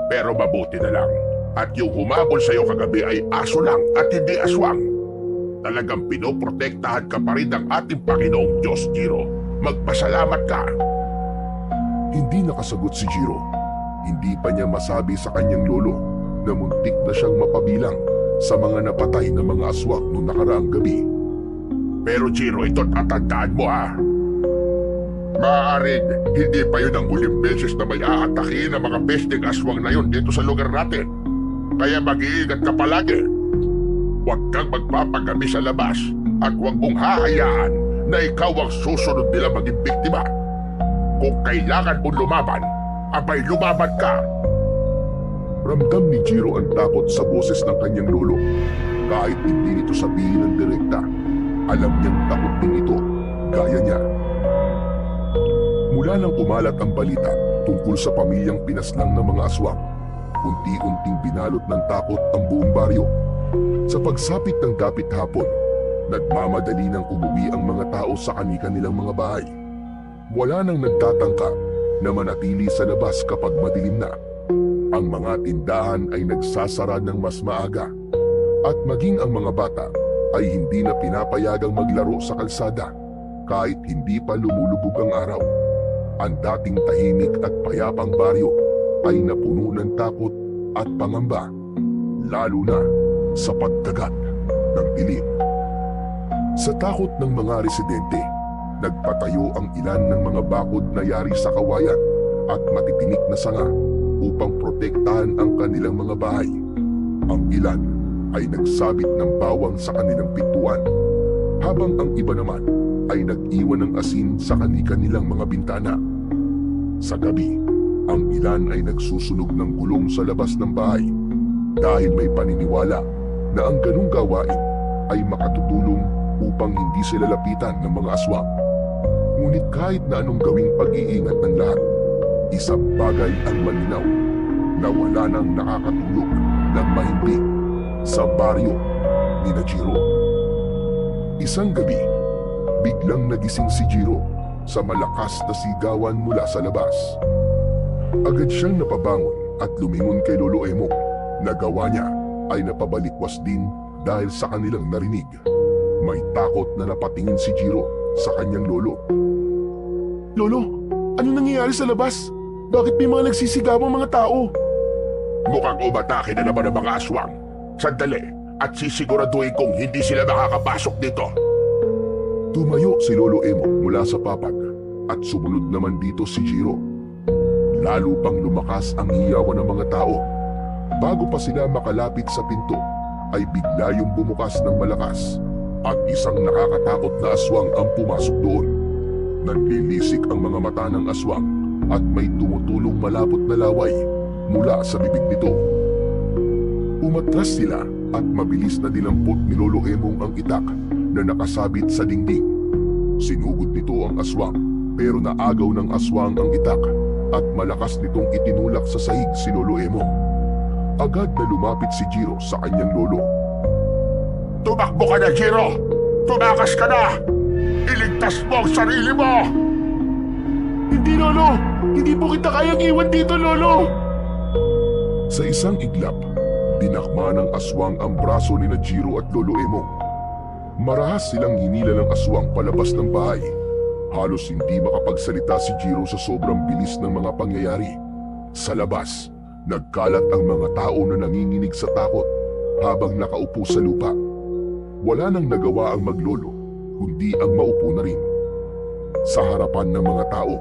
Pero mabuti na lang, at yung humabol sa'yo kagabi ay aso lang at hindi aswang. Talagang pinoprotektahan ka pa rin ng ating Panginoong Diyos, Jiro. Magpasalamat ka. Hindi nakasagot si Jiro. Hindi pa niya masabi sa kanyang lolo na muntik na siyang mapabilang sa mga napatay na mga aswang noong nakaraang gabi. Pero Jiro, ito't tatandaan mo ha. Maaaring hindi pa yun ang huling beses na may aatakihin ng mga pesteng aswang na yun dito sa lugar natin. Kaya mag-iingat ka palagi. Huwag kang magpapagabi sa labas at huwag mong hahayaan na ikaw ang susunod nila maging biktima. Kung kailangan mong lumaban, abay lumaban ka. Ramdam ni Jiro ang takot sa boses ng kanyang lolo. Kahit hindi nito sabihin ng direkta, alam niyang takot din ito, gaya niya. Mula nang kumalat ang balita tungkol sa pamilyang pinaslang ng mga aswang, unti-unting binalot ng takot ang buong baryo. Sa pagsapit ng dapit hapon, nagmamadali nang umuwi ang mga tao sa kani-kanilang mga bahay. Wala nang nagtatangka na manatili sa labas kapag madilim na. Ang mga tindahan ay nagsasara ng mas maaga at maging ang mga bata ay hindi na pinapayagang maglaro sa kalsada kahit hindi pa lumulubog ang araw. Ang dating tahimik at payapang baryo ay napuno ng takot at pangamba, lalo na sa pagdagat ng dilim. Sa takot ng mga residente, nagpatayo ang ilan ng mga bakod na yari sa kawayan at matitinik na sanga upang protektahan ang kanilang mga bahay. Ang ilan ay nagsabit ng bawang sa kanilang pintuan, habang ang iba naman ay nag-iwan ng asin sa kanilang mga bintana. Sa gabi, ang ilan ay nagsusunog ng gulong sa labas ng bahay dahil may paniniwala na ang ganung gawain ay makatutulong upang hindi sila lapitan ng mga aswang. Ngunit kahit na anong gawing pag-iingat ng lahat, isang bagay ang malinaw na wala nang nakakatulog ng mahimbing sa baryo ni Jiro. Isang gabi, biglang nagising si Jiro sa malakas na sigawan mula sa labas. Agad siyang napabangon at lumingon kay Lolo Emo. Nagawa niya ay napabalikwas din dahil sa kanilang narinig. May takot na napatingin si Jiro sa kanyang lolo. Lolo, ano nangyayari sa labas? Bakit may mga nagsisigawang mga tao? Mukhang umatake na naman ang mga aswang. Sandali, at sisiguraduhin kong hindi sila makakapasok dito. Tumayo si Lolo Emo mula sa papag at sumunod naman dito si Jiro. Lalo pang lumakas ang hiyawan ng mga tao. Bago pa sila makalapit sa pinto, ay bigla yung bumukas ng malakas at isang nakakatakot na aswang ang pumasok doon. Nanlilisik ang mga mata ng aswang at may tumutulong malapot na laway mula sa bibig nito. Umatras sila at mabilis na dinampot ni Lolo Emong ang itak na nakasabit sa dingding. Sinugod nito ang aswang pero naagaw ng aswang ang itak at malakas nitong itinulak sa sahig si Lolo Emong. Agad na lumapit si Jiro sa kanyang lolo. Tumakbo ka na, Jiro! Tumakas ka na! Iligtas mo ang sarili mo! Hindi, Lolo! Hindi po kita kayang iwan dito, Lolo! Sa isang iglap, dinakma ng aswang ang braso ni Jiro at Lolo Emong. Marahas silang hinila ng aswang palabas ng bahay. Halos hindi makapagsalita si Jiro sa sobrang bilis ng mga pangyayari. Sa labas, nagkalat ang mga tao na nanginginig sa takot habang nakaupo sa lupa. Wala nang nagawa ang maglolo, kundi ang maupo na rin. Sa harapan ng mga tao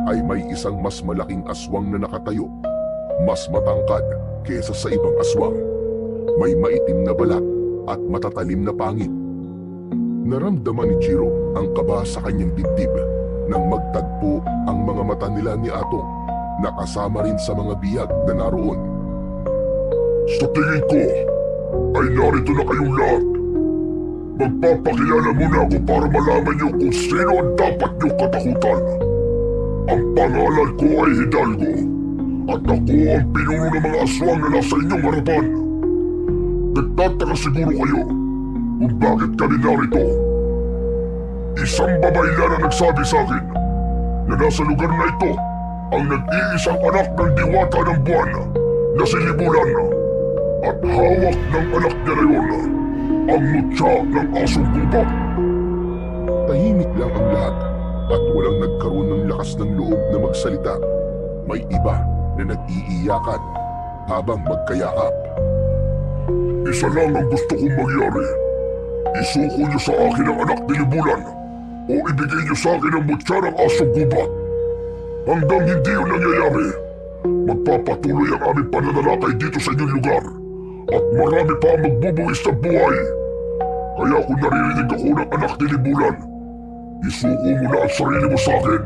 ay may isang mas malaking aswang na nakatayo. Mas matangkad kesa sa ibang aswang. May maitim na balat at matatalim na pangit. Naramdaman ni Jiro ang kaba sa kanyang dibdib nang magtagpo ang mga mata nila ni Atong na kasama rin sa mga biyag na naroon. Sa tingin ko, ay narito na kayong lahat. Magpapakilala muna ako para malaman niyo kung sino ang dapat niyong katakutan. Ang pangalan ko ay Hidalgo at ako ang pinuno ng mga aswang na nasa inyong harapan. Nagtataka siguro kayo kung bakit kami narito. Isang babae lang ang nagsabi sa akin na nasa lugar na ito ang nag-iisang anak ng diwata ng buwan na si Libulan at hawak ng anak niya na yun ang mutya ng asong gubat. Tahimik lang ang lahat at walang nagkaroon ng lakas ng loob na magsalita. May iba na nag-iiyakan habang magkayakap. Isa lang ang gusto kong mangyari. Isuko niyo sa akin ang anak ni Libulan o ibigay niyo sa akin ang mutya ng asong gubat. Hanggang hindi yun nangyayari, magpapatuloy ang aming pananalakay dito sa inyong lugar at marami pa ang magbubuwis sa buhay. Kaya kung naririnig ako ng anak ni Libulan, isuko mo na ang sarili mo sa akin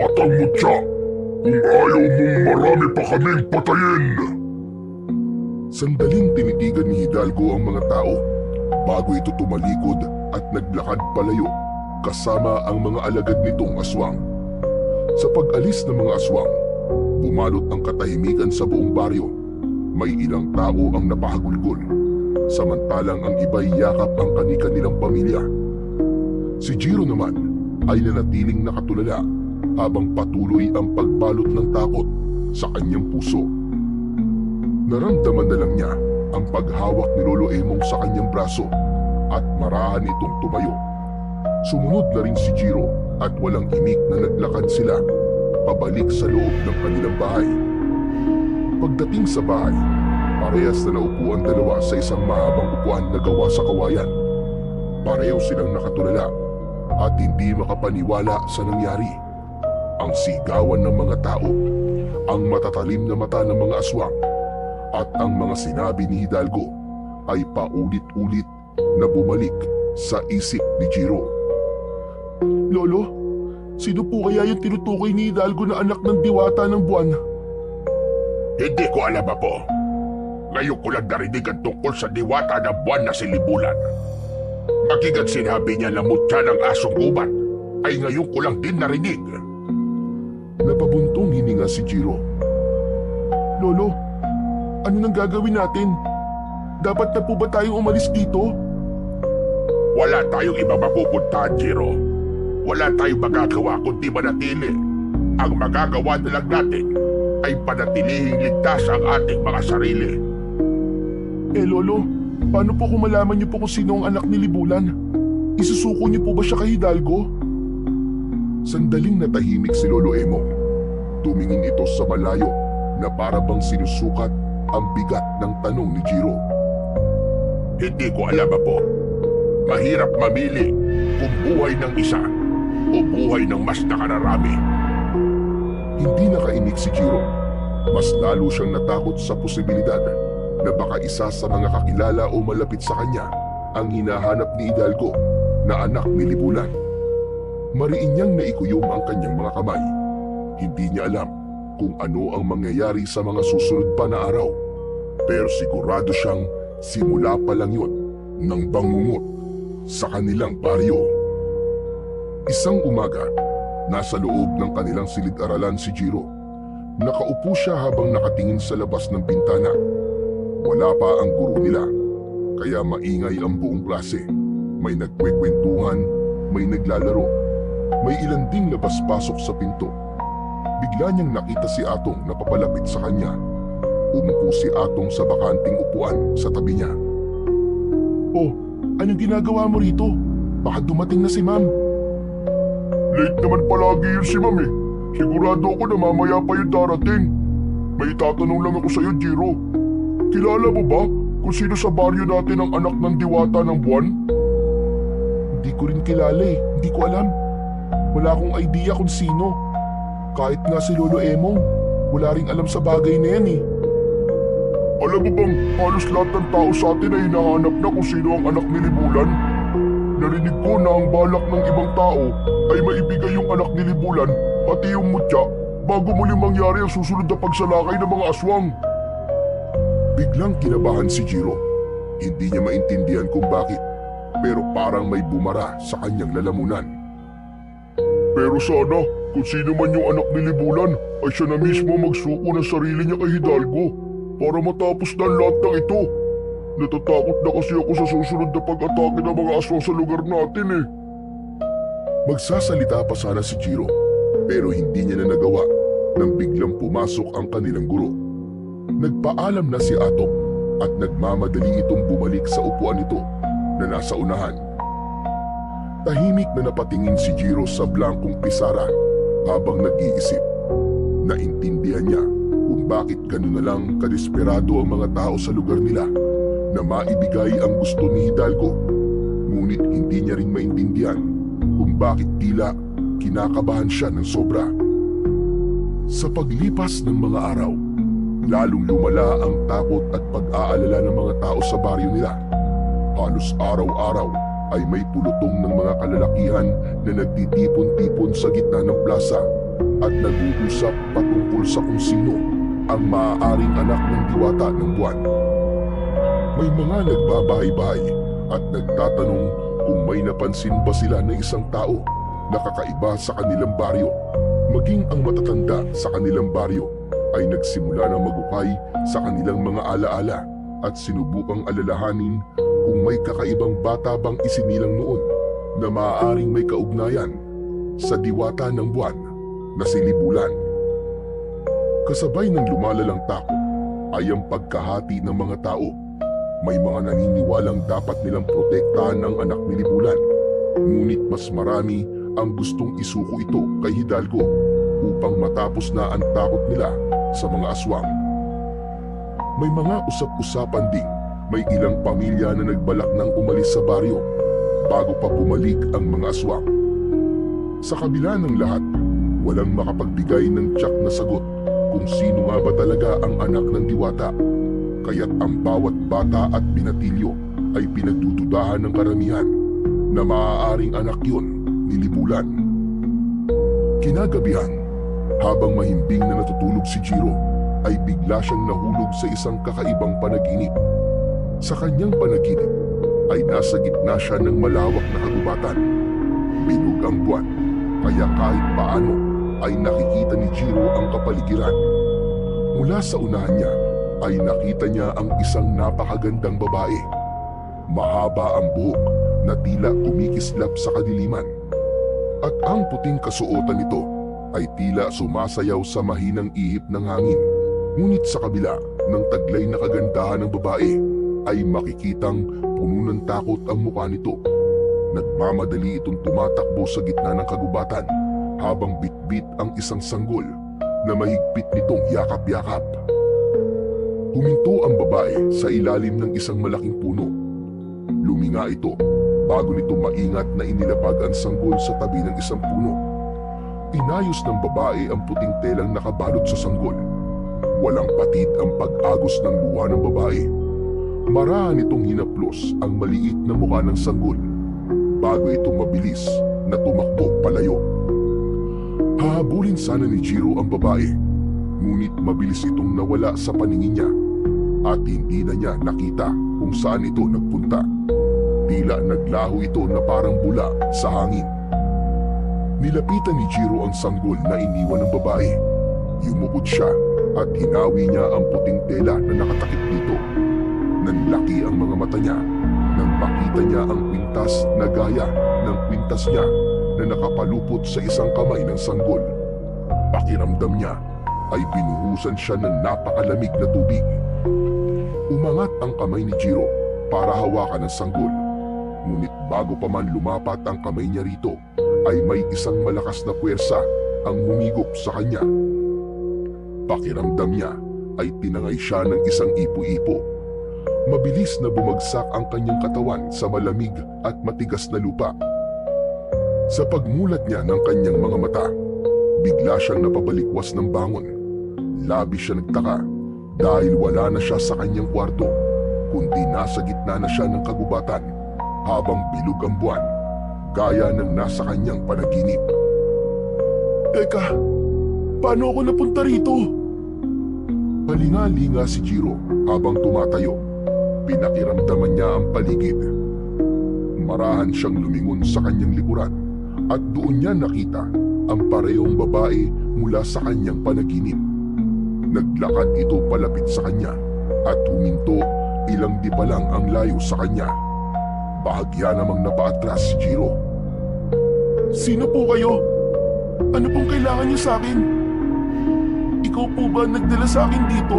at ang mutya kung ayaw mong marami pa kaming patayin. Sandaling tinitigan ni Hidalgo ang mga tao bago ito tumalikod at naglakad palayo kasama ang mga alagad nitong aswang. Sa pag-alis ng mga aswang, bumalot ang katahimikan sa buong baryo. May ilang tao ang napahagulgol, samantalang ang iba'y yakap ang kani-kanilang pamilya. Si Jiro naman ay nanatiling nakatulala habang patuloy ang pagbalot ng takot sa kanyang puso. Naramdaman na lang niya ang paghawak ni Lolo Emong sa kanyang braso at marahan itong tumayo. Sumunod na rin si Jiro at walang imik na naglakad sila pabalik sa loob ng kanilang bahay. Pagdating sa bahay, parehas na naupo ang dalawa sa isang mahabang upuan na gawa sa kawayan. Pareho silang nakatulala at hindi makapaniwala sa nangyari. Ang sigawan ng mga tao, ang matatalim na mata ng mga aswang, at ang mga sinabi ni Hidalgo ay paulit-ulit na bumalik sa isip ni Jiro. Lolo, sino po kaya yung tinutukoy ni Hidalgo na anak ng diwata ng buwan? Hindi ko alam, Apo. Ngayon ko lang narinig ang tungkol sa diwata ng buwan na si Libulan. Makigat sinabi niya na mutya ng asong gubat ay ngayon ko lang din narinig. Napabuntong hininga si Jiro. Lolo, ano nang gagawin natin? Dapat na po ba tayong umalis dito? Wala tayong ibang mapupuntahan, Jiro. Wala tayong magagawa kundi manatili. Ang magagawa na lang natin ay panatilihing ligtas ang ating mga sarili. Lolo, paano po kung malaman niyo po kung sino ang anak ni Libulan? Isusuko niyo po ba siya kay Hidalgo? Sandaling natahimik si Lolo Emong. Tumingin ito sa malayo na para bang sinusukat ang bigat ng tanong ni Jiro. Hindi ko alam, Apo. Mahirap mamili kung buhay ng isa o buhay ng mas nakararami. Hindi nakainig si Jiro. Mas lalo siyang natakot sa posibilidad na baka isa sa mga kakilala o malapit sa kanya ang hinahanap ni Hidalgo na anak ni Libulan. Mariin niyang naikuyom ang kanyang mga kamay. Hindi niya alam kung ano ang mangyayari sa mga susunod pa na araw. Pero sigurado siyang simula pa lang yun ng bangungot sa kanilang baryo. Isang umaga, nasa loob ng kanilang silid-aralan si Jiro. Nakaupo siya habang nakatingin sa labas ng bintana. Wala pa ang guro nila, kaya maingay ang buong klase. May nagkwekwentuhan, may naglalaro, may ilan ding labas-pasok sa pinto. Bigla niyang nakita si Atong na papalapit sa kanya. Umupo si Atong sa bakanting upuan sa tabi niya. Oh, anong ginagawa mo rito? Baka dumating na si Ma'am. Late naman palagi yun si Ma'am eh. Sigurado ako na mamaya pa yung darating. May itatanong lang ako sa'yo, Jiro. Kilala mo ba kung sino sa baryo natin ang anak ng diwata ng buwan? Hindi ko rin kilala eh. Hindi ko alam. Wala akong idea kung sino. Kahit nga si Lolo Emong, wala ring alam sa bagay na yan eh. Alam mo bang halos lahat ng tao sa atin ay hinahanap na kung sino ang anak ni Libulan? Narinig ko na ang balak ng ibang tao ay maibigay yung anak ni Libulan, pati yung mutya, bago muling mangyari ang susunod na pagsalakay ng mga aswang. Biglang kinabahan si Jiro. Hindi niya maintindihan kung bakit, pero parang may bumara sa kanyang lalamunan. Pero sana, kung sino man yung anak ni Libulan, ay siya na mismo magsuko ng sarili niya kay Hidalgo para matapos na ang lahat ng ito. Natatakot na kasi ako sa susunod na pag-atake ng mga aswang sa lugar natin eh. Magsasalita pa sana si Jiro, pero hindi niya na nagawa nang biglang pumasok ang kanilang guro. Nagpaalam na si Atong at nagmamadali itong bumalik sa upuan nito na nasa unahan. Tahimik na napatingin si Jiro sa blankong pisara habang nag-iisip. Naintindihan niya kung bakit ganun na lang kadesperado ang mga tao sa lugar nila na maibigay ang gusto ni Hidalgo. Ngunit hindi niya rin maintindihan kung bakit tila kinakabahan siya ng sobra. Sa paglipas ng mga araw, lalong lumala ang takot at pag-aalala ng mga tao sa baryo nila. Halos araw-araw ay may pulutong ng mga kalalakihan na nagtitipon-tipon sa gitna ng plaza at nag-uusap patungkol sa kung sino ang maaaring anak ng diwata ng buwan. May mga nagbabahay-bahay at nagtatanong kung may napansin ba sila na isang tao na kakaiba sa kanilang baryo. Maging ang matatanda sa kanilang baryo ay nagsimula na magukay sa kanilang mga alaala at sinubukang alalahanin kung may kakaibang bata bang isinilang noon na maaaring may kaugnayan sa diwata ng buwan na si Libulan. Kasabay ng lumalalang takot ay ang pagkahati ng mga tao. May mga naniniwalang dapat nilang protektahan ang anak ni Libulan, ngunit mas marami ang gustong isuko ito kay Hidalgo upang matapos na ang takot nila sa mga aswang. May mga usap-usapan ding may ilang pamilya na nagbalak ng umalis sa baryo bago pa bumalik ang mga aswang. Sa kabila ng lahat, walang makapagbigay ng tiyak na sagot kung sino nga ba talaga ang anak ng diwata, kaya't ang bawat bata at binatilyo ay pinagdududahan ng karamihan na maaaring anak yun ni Libulan. Kinagabihan, habang mahimbing na natutulog si Jiro, ay bigla siyang nahulog sa isang kakaibang panaginip. Sa kanyang panaginip ay nasa gitna siya ng malawak na kagubatan. Bilog ang buwan, kaya kahit paano ay nakikita ni Jiro ang kapaligiran. Mula sa unahan niya ay nakita niya ang isang napakagandang babae. Mahaba ang buhok na tila kumikislap sa kadiliman. At ang puting kasuotan nito ay tila sumasayaw sa mahinang ihip ng hangin. Ngunit sa kabila ng taglay na kagandahan ng babae ay makikitang puno ng takot ang mukha nito. Nagmamadali itong tumatakbo sa gitna ng kagubatan habang bitbit ang isang sanggol na mahigpit nitong yakap-yakap. Huminto ang babae sa ilalim ng isang malaking puno. Luminga ito bago nito maingat na inilapag ang sanggol sa tabi ng isang puno. Inayos ng babae ang puting telang nakabalot sa sanggol. Walang patid ang pag-agos ng luha ng babae. Marahan itong hinaplos ang maliit na mukha ng sanggol bago ito mabilis na tumakbo palayo. Hahabulin sana ni Jiro ang babae, ngunit mabilis itong nawala sa paningin niya at hindi na niya nakita kung saan ito nagpunta. Tila naglaho ito na parang bula sa hangin. Nilapitan ni Jiro ang sanggol na iniwan ng babae. Yumukod siya at hinawi niya ang puting tela na nakatakip dito. Nanlaki ang mga mata niya nang makita niya ang kwintas na gaya ng kwintas niya na nakapalupot sa isang kamay ng sanggol. Pakiramdam niya ay binuhusan siya ng napakalamig na tubig. Umangat ang kamay ni Jiro para hawakan ang sanggol. Ngunit bago pa man lumapat ang kamay niya rito, ay may isang malakas na puwersa ang humigop sa kanya. Pakiramdam niya ay tinangay siya ng isang ipo-ipo. Mabilis na bumagsak ang kanyang katawan sa malamig at matigas na lupa. Sa pagmulat niya ng kanyang mga mata, bigla siyang napabalikwas ng bangon. Labis siya nagtaka dahil wala na siya sa kanyang kwarto, kundi nasa gitna na siya ng kagubatan habang bilog ang buwan, gaya ng nasa kanyang panaginip. Teka, paano ako napunta rito? Palinga-linga si Jiro habang tumatayo. Pinakiramdaman niya ang paligid. Marahan siyang lumingon sa kanyang likuran at doon niya nakita ang parehong babae mula sa kanyang panaginip. Naglakad ito palapit sa kanya at huminto ilang di pa lang ang layo sa kanya. Bahagya namang napaatras si Jiro. Sino po kayo? Ano pong kailangan niyo sa akin? Ikaw po ba nagdala sa akin dito?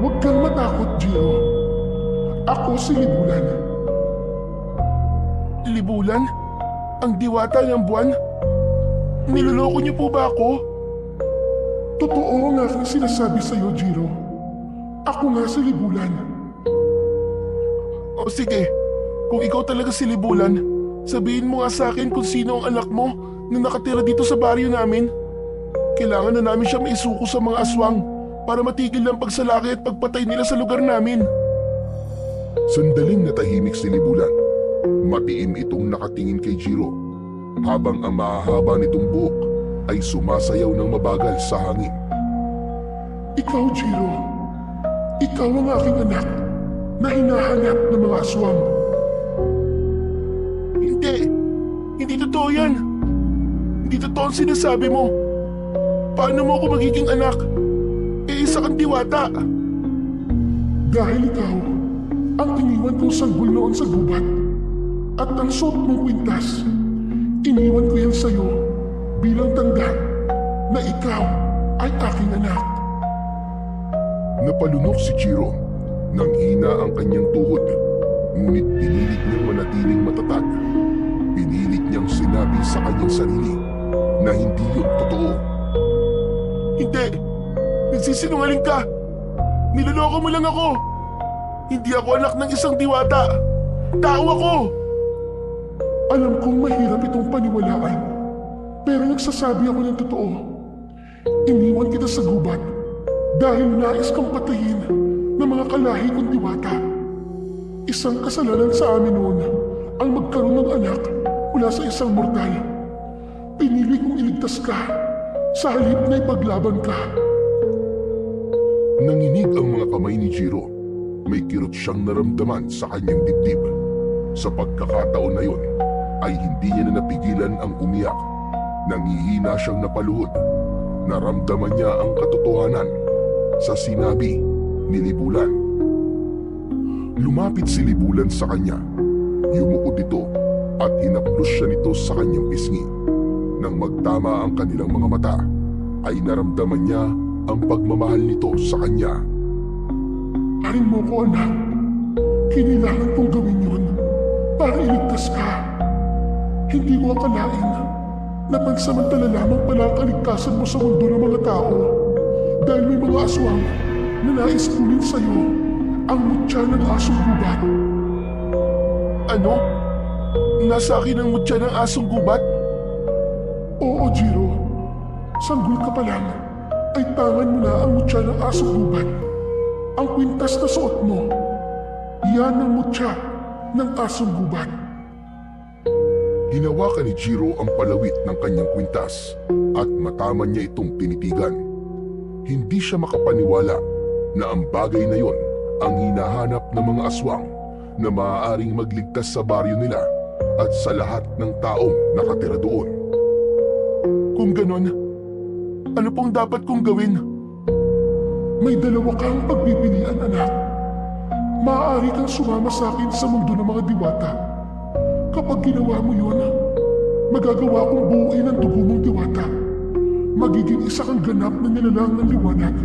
Huwag kang matakot, Jiro. Ako si Libulan. Libulan? Ang diwata ng buwan? Niloloko niyo po ba ako? Totoo ang aking sinasabi sa iyo, Jiro. Ako nga si Libulan. O sige, kung ikaw talaga si Libulan, sabihin mo nga sa akin kung sino ang anak mo na nakatira dito sa baryo namin. Kailangan na namin siya maisuko sa mga aswang para matigil ang pagsalaki at pagpatay nila sa lugar namin. Sandaling natahimik si Libulan. Matiim itong nakatingin kay Jiro habang ang mahahaba nitong buhok ay sumasayaw ng mabagal sa hangin. Ikaw, Jiro. Ikaw ang aking anak. na hinahanap ng mga aswang. Hindi. Hindi totoo yan. Hindi totoo ang sinasabi mo. Paano mo ako magiging anak? Isa kang diwata. Dahil ikaw ang iniwan kong sanggol noon sa gubat at ang suot mong kwintas, iniwan ko yan sa'yo bilang tanda na ikaw ay aking anak. Napalunok si Jiro nang hina ang kanyang tuhod, ngunit pinilit niyang manatiling matatag. Pinilit niyang sinabi sa kanyang sarili na hindi yun totoo. Hindi. Nagsisinungaling ka. Niloloko mo lang ako. Hindi ako anak ng isang diwata. Tao ako. Alam kong mahirap itong paniwalaan, pero nagsasabi ako ng totoo. Iniwan kita sa gubat dahil nais kang patayin ng mga kalahi kong diwata. Isang kasalanan sa amin noon ang magkaroon ng anak mula sa isang mortal. Pinili kong iligtas ka sa halip na ipaglaban ka. Nanginig ang mga kamay ni Jiro. May kirot siyang naramdaman sa kanyang dibdib. Sa pagkakataon na yun, ay hindi niya na napigilan ang umiyak. Nangihina siyang napaluhod. Naramdaman niya ang katotohanan sa sinabi ni Libulan. Lumapit si Libulan sa kanya. Yumuko ito at hinaplos siya nito sa kanyang pisngi. Nang magtama ang kanilang mga mata, ay naramdaman niya ang pagmamahal nito sa kanya. Haring mo ko, anak. Kailangan kong gawin yun para iligtas ka. Hindi ko akalain na pansamantala lamang pala ang kaligtasan mo sa mundo ng mga tao dahil may mga aswang na nais kunin sa'yo ang mutya ng asong gubat. Ano? Nasa akin ang mutya ng asong gubat? Oo, Jiro. Sanggol ka pa lang ay tangan mo na ang mutya ng asong gubat. Ang kwintas na suot mo, yan ang mutya ng asong gubat. Hinawakan ni Jiro ang palawit ng kanyang kwintas at mataman niya itong tinitigan. Hindi siya makapaniwala na ang bagay na yon ang hinahanap ng mga aswang na maaaring magligtas sa baryo nila at sa lahat ng taong nakatira doon. Kung ganon, ano pong dapat kong gawin? May dalawa kang pagpipilian, anak. Maaari kang sumama sa akin sa mundo ng mga diwata. Kapag ginawa mo yun, magagawa kong buuin ang dugo mong diwata. Magiging isa kang ganap na nilalang ng liwanag.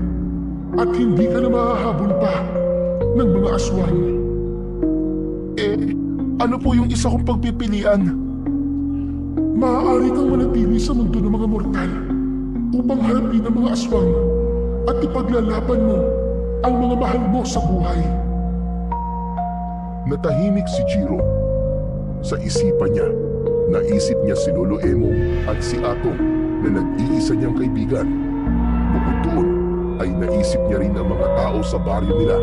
At hindi ka na mahahabol pa ng mga aswang. Ano po yung isa kong pagpipilian? Maaari kang manatili sa mundo ng mga mortal upang harapin ang mga aswang at ipaglalaban mo ang mga mahal mo sa buhay. Natahimik si Jiro. Sa isipan niya, naisip niya si Lolo Emo at si Atong na nag-iisa niyang kaibigan. Bukod doon, ay naisip niya rin ang mga tao sa baryo nila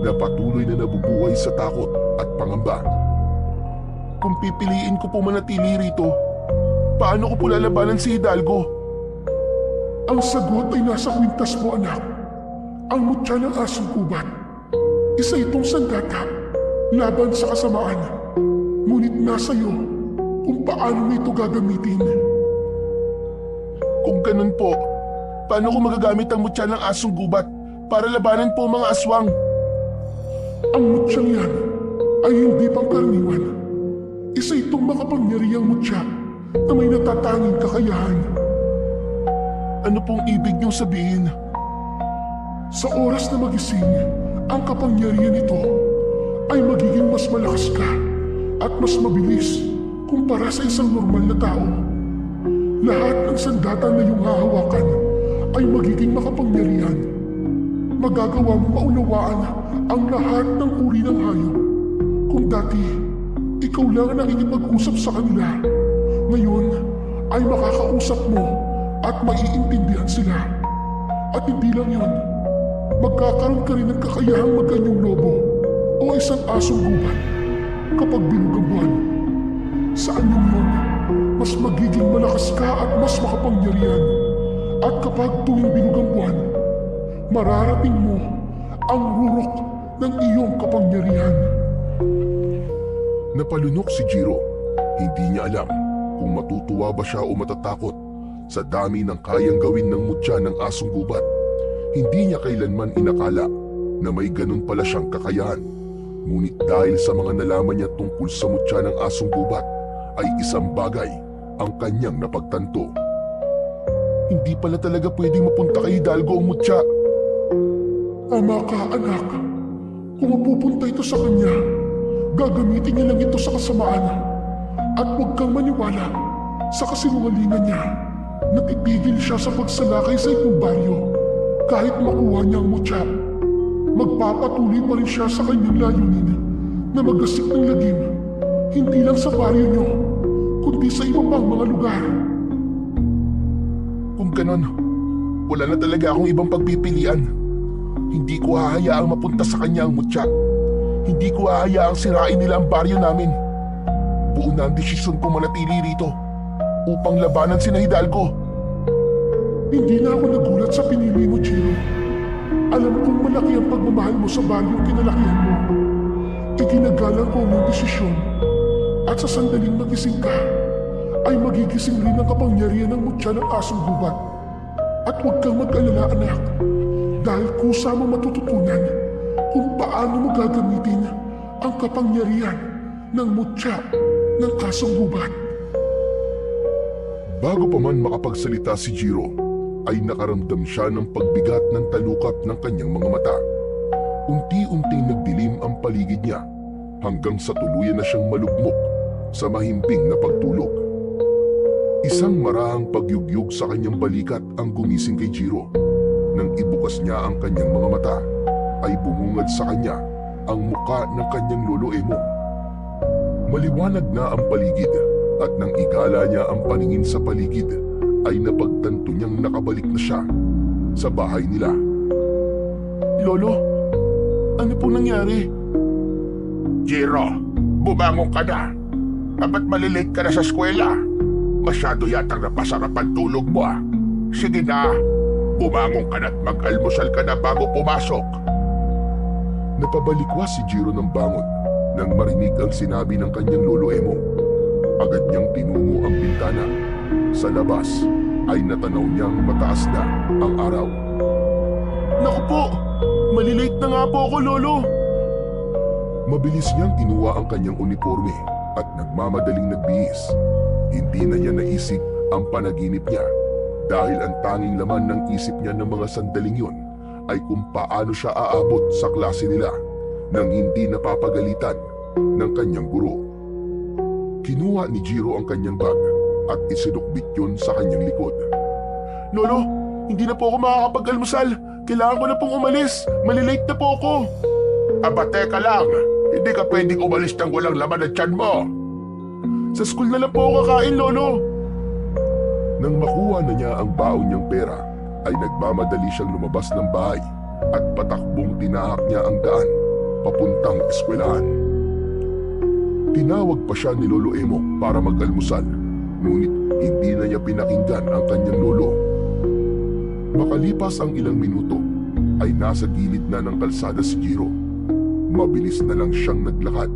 na patuloy na nabubuhay sa takot at pangamba. Kung pipiliin ko po manatili rito, paano ko po lalabanan si Hidalgo? Ang sagot ay nasa kwintas mo, anak. Ang mutya ng asong gubat. Isa itong sandata laban sa kasamaan. Ngunit nasa iyo kung paano mo ito gagamitin. Kung ganun po, paano ko magagamit ang mutya ng asong gubat para labanan po mga aswang? Ang mutyang yan ay hindi pangkaraniwan. Isa itong makapangyarihang mutya na may natatanging kakayahan. Ano pong ibig niyong sabihin? Sa oras na magising, ang kapangyarihan nito ay magiging mas malakas ka at mas mabilis kumpara sa isang normal na tao. Lahat ng sandata na iyong hahawakan ay magiging makapangyarihan. Magagawa mo maunawaan ang lahat ng uri ng hayop. Kung dati, ikaw lang ang nakikipag-usap sa kanila, ngayon ay makakausap mo at maiintindihan sila. At hindi lang yun, magkakaroon ka rin ng kakayahang magkanyang lobo o isang asong gubat kapag bilog ang buwan. Sa anyong yun, mas magiging malakas ka at mas makapangyarihan. At kapag tuwing bilog ang buwan, mararating mo ang rurok ng iyong kapangyarihan. Napalunok si Jiro. Hindi niya alam kung matutuwa ba siya o matatakot sa dami ng kayang gawin ng mutya ng asong gubat. Hindi niya kailanman inakala na may ganun pala siyang kakayahan. Ngunit dahil sa mga nalaman niya tungkol sa mutya ng asong gubat, ay isang bagay ang kanyang napagtanto. Hindi pala talaga pwedeng mapunta kay Hidalgo ang mutya. Tama ka, anak. Kung mapupunta ito sa kanya, gagamitin niya lang ito sa kasamaan. At huwag kang maniwala sa kasinungalingan niya. Natitigil siya sa pagsalakay sa inyong baryo. Kahit makuha niya ang mutya, magpapatuloy pa rin siya sa kanyang layunin na magasik ng lagim, hindi lang sa baryo niyo, kundi sa iba pang mga lugar. Kung ganon, wala na talaga akong ibang pagpipilian. Hindi ko hahayaang mapunta sa kanya ang mutya. Hindi ko hahayaang sirain nila ang baryo namin. Buo na ang desisyon ko manatili rito upang labanan sina Hidalgo. Hindi na ako nagulat sa pinili mo, Jiro. Alam kong malaki ang pagmamahal mo sa baryong kinalakihan mo. Iginagalang ko ang iyong desisyon. At sa sandaling magising ka, ay magigising rin ang kapangyarihan ng mutya ng asong gubat. At huwag kang mag-alala, anak, dahil kusa mo matututunan kung paano mo gagamitin ang kapangyarihan ng mutya ng asong gubat. Bago pa man makapagsalita si Jiro, ay nakaramdam siya ng pagbigat ng talukap ng kanyang mga mata. Unti-unting nagdilim ang paligid niya hanggang sa tuluyan na siyang malugmok sa mahimbing na pagtulog. Isang marahang pagyugyug sa kanyang balikat ang gumising kay Jiro. Nang ibukas niya ang kanyang mga mata, ay bumungad sa kanya ang muka ng kanyang lolo Emo. Maliwanag na ang paligid at nang igala niya ang paningin sa paligid, ay napagtanto niyang nakabalik na siya sa bahay nila. Lolo, ano pong nangyari? Jiro, bumangon ka na. Dapat malilate ka na sa eskwela. Masyado yatang napasarap ang tulog mo ah. Sige na, bumangon ka na at mag-almusal ka na bago pumasok. Napabalikwas si Jiro ng bangon nang marinig ang sinabi ng kanyang lolo Emo. Agad niyang tinungo ang bintana. Sa labas ay natanaw niyang mataas na ang araw. Naku po, malilate na nga po ako, lolo. Mabilis niyang kinuha ang kanyang uniforme at nagmamadaling nagbihis. Hindi na niya naisip ang panaginip niya dahil ang tanging laman ng isip niya ng mga sandaling yun ay kung paano siya aabot sa klase nila nang hindi napapagalitan ng kanyang guro. Kinuha ni Jiro ang kanyang bag at isinukbit yun sa kanyang likod. Lolo, hindi na po ako makakapag-almusal. Kailangan ko na pong umalis. Malilate na po ako. Aba, teka lang. Hindi ka pwedeng umalis ng walang laman ng tiyan mo. Sa school na lang po ako kakain, lolo. Nang makuha na niya ang baon niyang pera, ay nagmamadali siyang lumabas ng bahay at patakbong tinahak niya ang daan papuntang eskwelahan. Tinawag pa siya ni Lolo Emo para mag-almusal, ngunit hindi na niya pinakinggan ang kanyang lolo. Makalipas ang ilang minuto, ay nasa gilid na ng kalsada si Jiro. Mabilis na lang siyang naglakad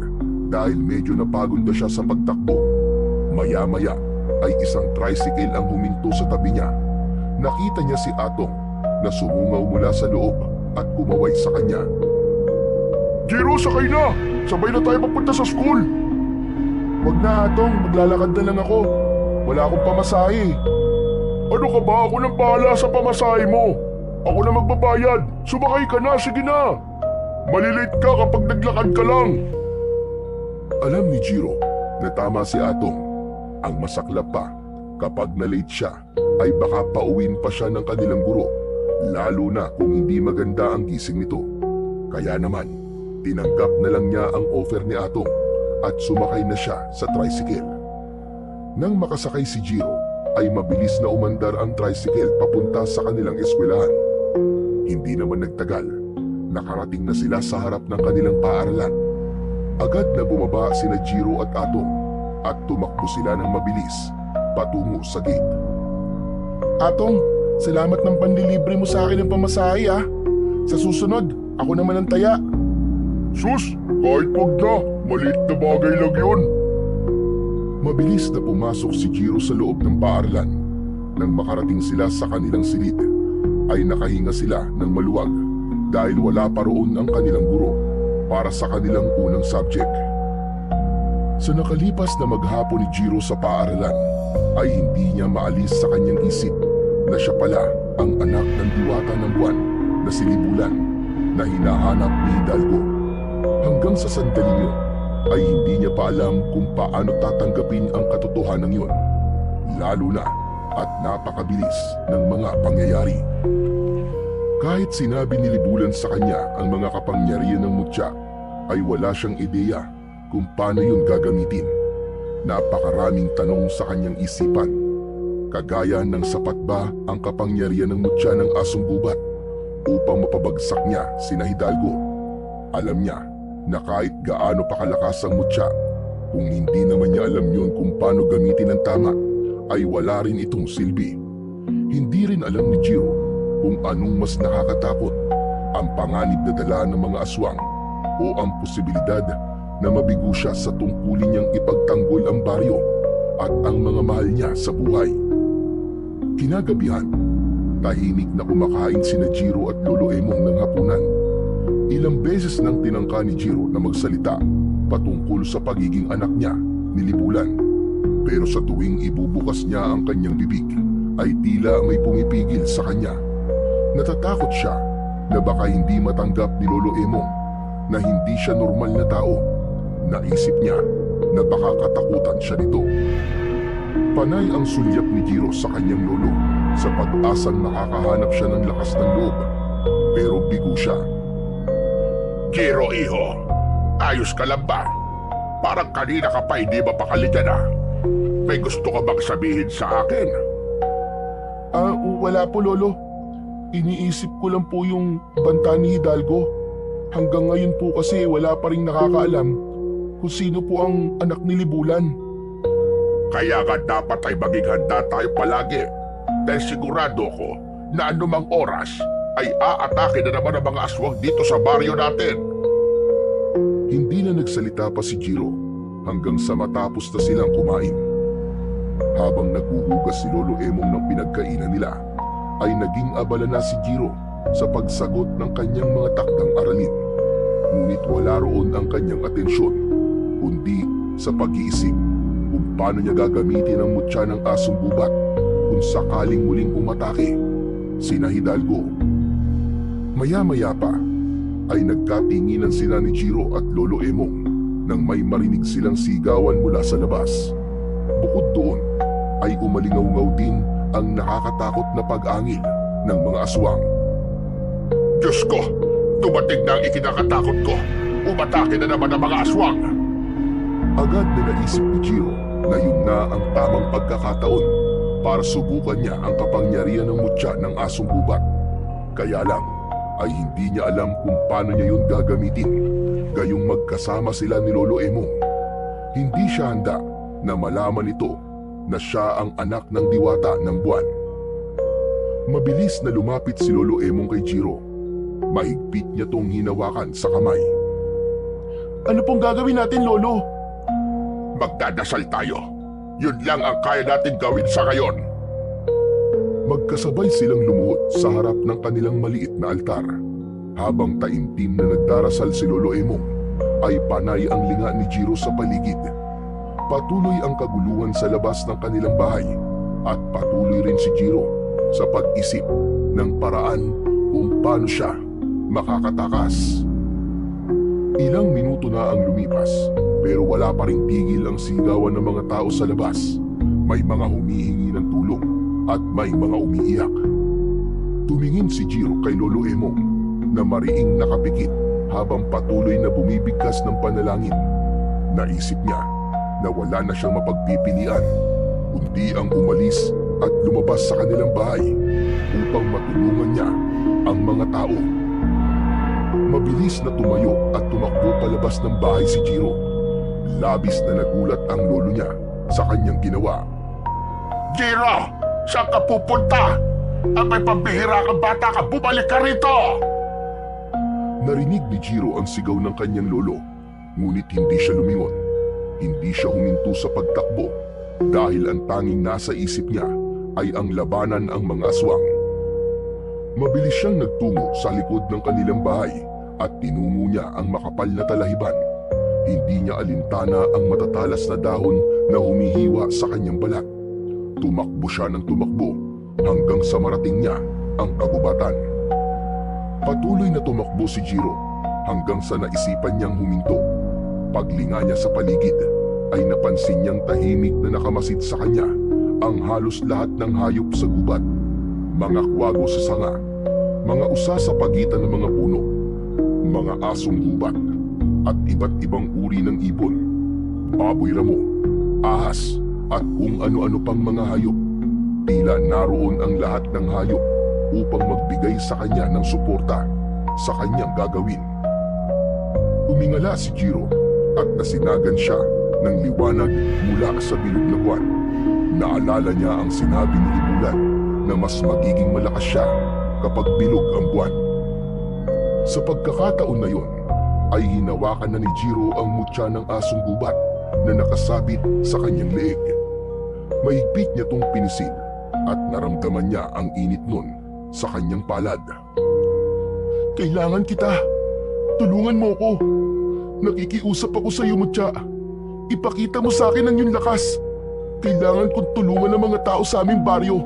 dahil medyo napagod na siya sa pagtakbo. Maya-maya ay isang tricycle ang huminto sa tabi niya. Nakita niya si Atong na sumungaw mula sa loob at kumaway sa kanya. Jiro, sakay na! Sabay na tayo papunta sa school! Wag na, Atong. Maglalakad na lang ako. Wala akong pamasahe. Ano ka ba? Ako nang bahala sa pamasahe mo. Ako na magbabayad. Sumakay ka na, sige na. Malilate ka kapag naglakad ka lang. Alam ni Jiro na tama si Atong. Ang masaklap pa, kapag na-late siya, ay baka pauwin pa siya ng kanilang guro, lalo na kung hindi maganda ang gising nito. Kaya naman, tinanggap na lang niya ang offer ni Atong at sumakay na siya sa tricycle. Nang makasakay si Jiro, ay mabilis na umandar ang tricycle papunta sa kanilang eskwelahan. Hindi naman nagtagal, nakarating na sila sa harap ng kanilang paaralan. Agad na bumaba sina Jiro at Atong at tumakbo sila ng mabilis patungo sa gate. Atong, salamat ng panlilibre mo sa akin ng pamasahe ah. Sa susunod, ako naman ang taya. Sus, kahit wag na, maliit na bagay lang yun. Mabilis na pumasok si Jiro sa loob ng paaralan. Nang makarating sila sa kanilang silid, ay nakahinga sila ng maluwag dahil wala pa roon ang kanilang guro para sa kanilang unang subject. Sa nakalipas na maghapon ni Jiro sa paaralan, ay hindi niya maalis sa kanyang isip na siya pala ang anak ng diwata ng buwan na si Libulan na hinahanap ni Hidalgo. Hanggang sa sandaling yun, ay hindi niya pa alam kung paano tatanggapin ang katotohanan yun, lalo na at napakabilis ng mga pangyayari. Kahit sinabi ni Libulan sa kanya ang mga kapangyarihan ng mutya, ay wala siyang ideya kung paano yun gagamitin. Napakaraming tanong sa kanyang isipan, kagaya ng sapat ba ang kapangyarihan ng mutya ng asong gubat upang mapabagsak niya sina Hidalgo. Alam niya na kahit gaano pa kalakas ang mutya, kung hindi naman niya alam yun kung paano gamitin ang tama, ay wala rin itong silbi. Hindi rin alam ni Jiro kung anong mas nakakatakot, ang panganib na dala ng mga aswang o ang posibilidad na mabigo siya sa tungkulin niyang ipagtanggol ang baryo at ang mga mahal niya sa buhay. Kinagabihan, tahimik na kumakain sina Jiro at Lolo Emong ng hapunan. Ilang beses nang tinangka ni Jiro na magsalita patungkol sa pagiging anak niya ni Libulan. Pero sa tuwing ibubukas niya ang kanyang bibig, ay tila may pumipigil sa kanya. Natatakot siya na baka hindi matanggap ni Lolo Emong na hindi siya normal na tao. Naisip niya na baka katakutan siya nito. Panay ang sulyap ni Jiro sa kanyang lolo sa pag-asang nakakahanap siya ng lakas ng loob. Pero bigo siya. Jiro, iho, ayos ka lang ba? Parang kanina ka pa hindi mapakali dyan ah. May gusto ka bang sabihin sa akin? Wala po lolo. Iniisip ko lang po yung banta ni Hidalgo. Hanggang ngayon po kasi wala pa rin nakakaalam kung sino po ang anak ni Libulan. Kaya nga dapat ay maging handa tayo palagi. Dahil sigurado ko na anumang oras ay aatake na naman ang mga aswang dito sa baryo natin. Hindi na nagsalita pa si Jiro hanggang sa matapos na silang kumain. Habang naghuhugas si Lolo Emong ng pinagkainan nila, ay naging abala na si Jiro sa pagsagot ng kanyang mga takdang aralin. Ngunit wala roon ang kanyang atensyon, kundi sa pag-iisip kung paano niya gagamitin ang mutya ng asong gubat kung sakaling muling umatake sina Hidalgo. Maya-maya pa ay nagkatinginan sila ni Jiro at Lolo Emong nang may marinig silang sigawan mula sa labas. Bukod doon ay umalingaw-ngaw din ang nakakatakot na pag-angil ng mga aswang. Diyos ko, dumating na ang ikinakatakot ko. Umatake na naman ang mga aswang. Agad na naisip ni Jiro na yun na ang tamang pagkakataon para subukan niya ang kapangyarihan ng mutya ng asong gubat. Kaya lang ay hindi niya alam kung paano niya yun gagamitin, gayong magkasama sila ni Lolo Emong. Hindi siya handa na malaman ito na siya ang anak ng diwata ng buwan. Mabilis na lumapit si Lolo Emong kay Jiro. Mahigpit niya tong hinawakan sa kamay. Ano pong gagawin natin, Lolo? Magdadasal tayo. Yun lang ang kaya natin gawin sa ngayon. Magkasabay silang lumuhod sa harap ng kanilang maliit na altar. Habang taimtim na nagdarasal si Lolo Emong, ay panay ang linga ni Jiro sa paligid. Patuloy ang kaguluhan sa labas ng kanilang bahay at patuloy rin si Jiro sa pag-isip ng paraan kung paano siya makakatakas. Ilang minuto na ang lumipas pero wala pa ring tigil ang sigawan ng mga tao sa labas. May mga humihingi ng tulong at may mga umiiyak. Tumingin si Jiro kay Lolo Emong na mariing nakapikit habang patuloy na bumibigkas ng panalangin. Naisip niya na wala na siyang mapagpipilian kundi ang umalis at lumabas sa kanilang bahay upang matulungan niya ang mga tao. Mabilis na tumayo at tumakbo palabas ng bahay si Jiro. Labis na nagulat ang lolo niya sa kanyang ginawa. Jiro, saan ka pupunta? Ang may pambihira kang bata ka, bumalik ka rito! Narinig ni Jiro ang sigaw ng kanyang lolo, ngunit hindi siya lumingon. Hindi siya huminto sa pagtakbo dahil ang tanging nasa isip niya ay ang labanan ang mga aswang. Mabilis siyang nagtungo sa likod ng kanilang bahay at tinungo niya ang makapal na talahiban. Hindi niya alintana ang matatalas na dahon na humihiwa sa kanyang balat. Tumakbo siya ng tumakbo hanggang sa marating niya ang kagubatan. Patuloy na tumakbo si Jiro hanggang sa naisipan niyang huminto. Paglinga niya sa paligid ay napansin niyang tahimik na nakamasid sa kanya ang halos lahat ng hayop sa gubat. Mga kwago sa sanga, mga usa sa pagitan ng mga puno, mga asong gubat, at iba't ibang uri ng ibon, baboy ramo, ahas, at kung ano-ano pang mga hayop. Tila naroon ang lahat ng hayop upang magbigay sa kanya ng suporta sa kanyang gagawin. Umingala si Jiro at nasinagan siya ng liwanag mula sa bilog na buwan. Naalala niya ang sinabi ni Libulan na mas magiging malakas siya kapag bilog ang buwan. Sa pagkakataon na yon, ay hinawakan na ni Jiro ang mutya ng asong gubat na nakasabit sa kanyang leeg. Mahigpit niya tong pinisil at naramdaman niya ang init nun sa kanyang palad. Kailangan kita! Tulungan mo ko! Nakikiusap ako sa iyo, mutya. Ipakita mo sa akin ang iyong lakas. Kailangan kong tulungan ng mga tao sa aming baryo.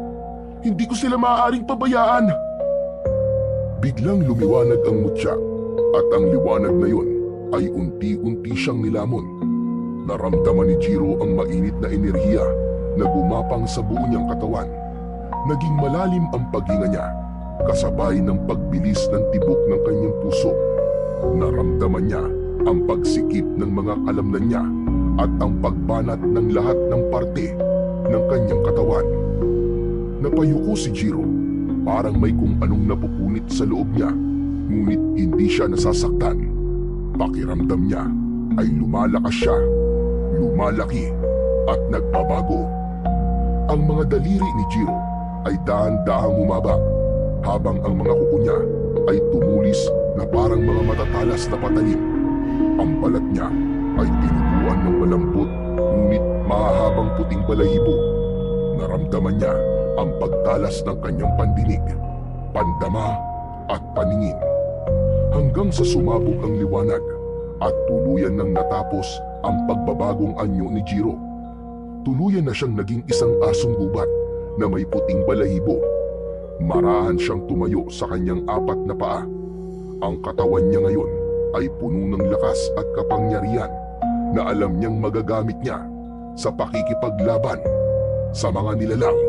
Hindi ko sila maaaring pabayaan. Biglang lumiwanag ang mutya at ang liwanag na yon ay unti-unti siyang nilamon. Naramdaman ni Jiro ang mainit na enerhiya na gumapang sa buo niyang katawan. Naging malalim ang paghinga niya, kasabay ng pagbilis ng tibok ng kanyang puso. Naramdaman niya ang pagsikip ng mga kalamnan niya at ang pagbanat ng lahat ng parte ng kanyang katawan. Napayuko si Jiro, parang may kung anong napupunit sa loob niya, ngunit hindi siya nasasaktan. Pakiramdam niya ay lumalakas siya, lumalaki at nagbabago. Ang mga daliri ni Jiro ay dahan-dahang humaba, habang ang mga kuko niya ay tumulis na parang mga matatalas na patalim. Ang balat niya ay tinubuan ng malambot ngunit mahahabang puting balahibo. Naramdaman niya ang pagtalas ng kanyang pandinig, pandama at paningin. Hanggang sa sumabog ang liwanag at tuluyan nang natapos ang pagbabagong anyo ni Jiro. Tuluyan na siyang naging isang asong gubat na may puting balahibo. Marahan siyang tumayo sa kanyang 4 na paa. Ang katawan niya ngayon ay puno ng lakas at kapangyarihan na alam niyang magagamit niya sa pakikipaglaban sa mga nilalang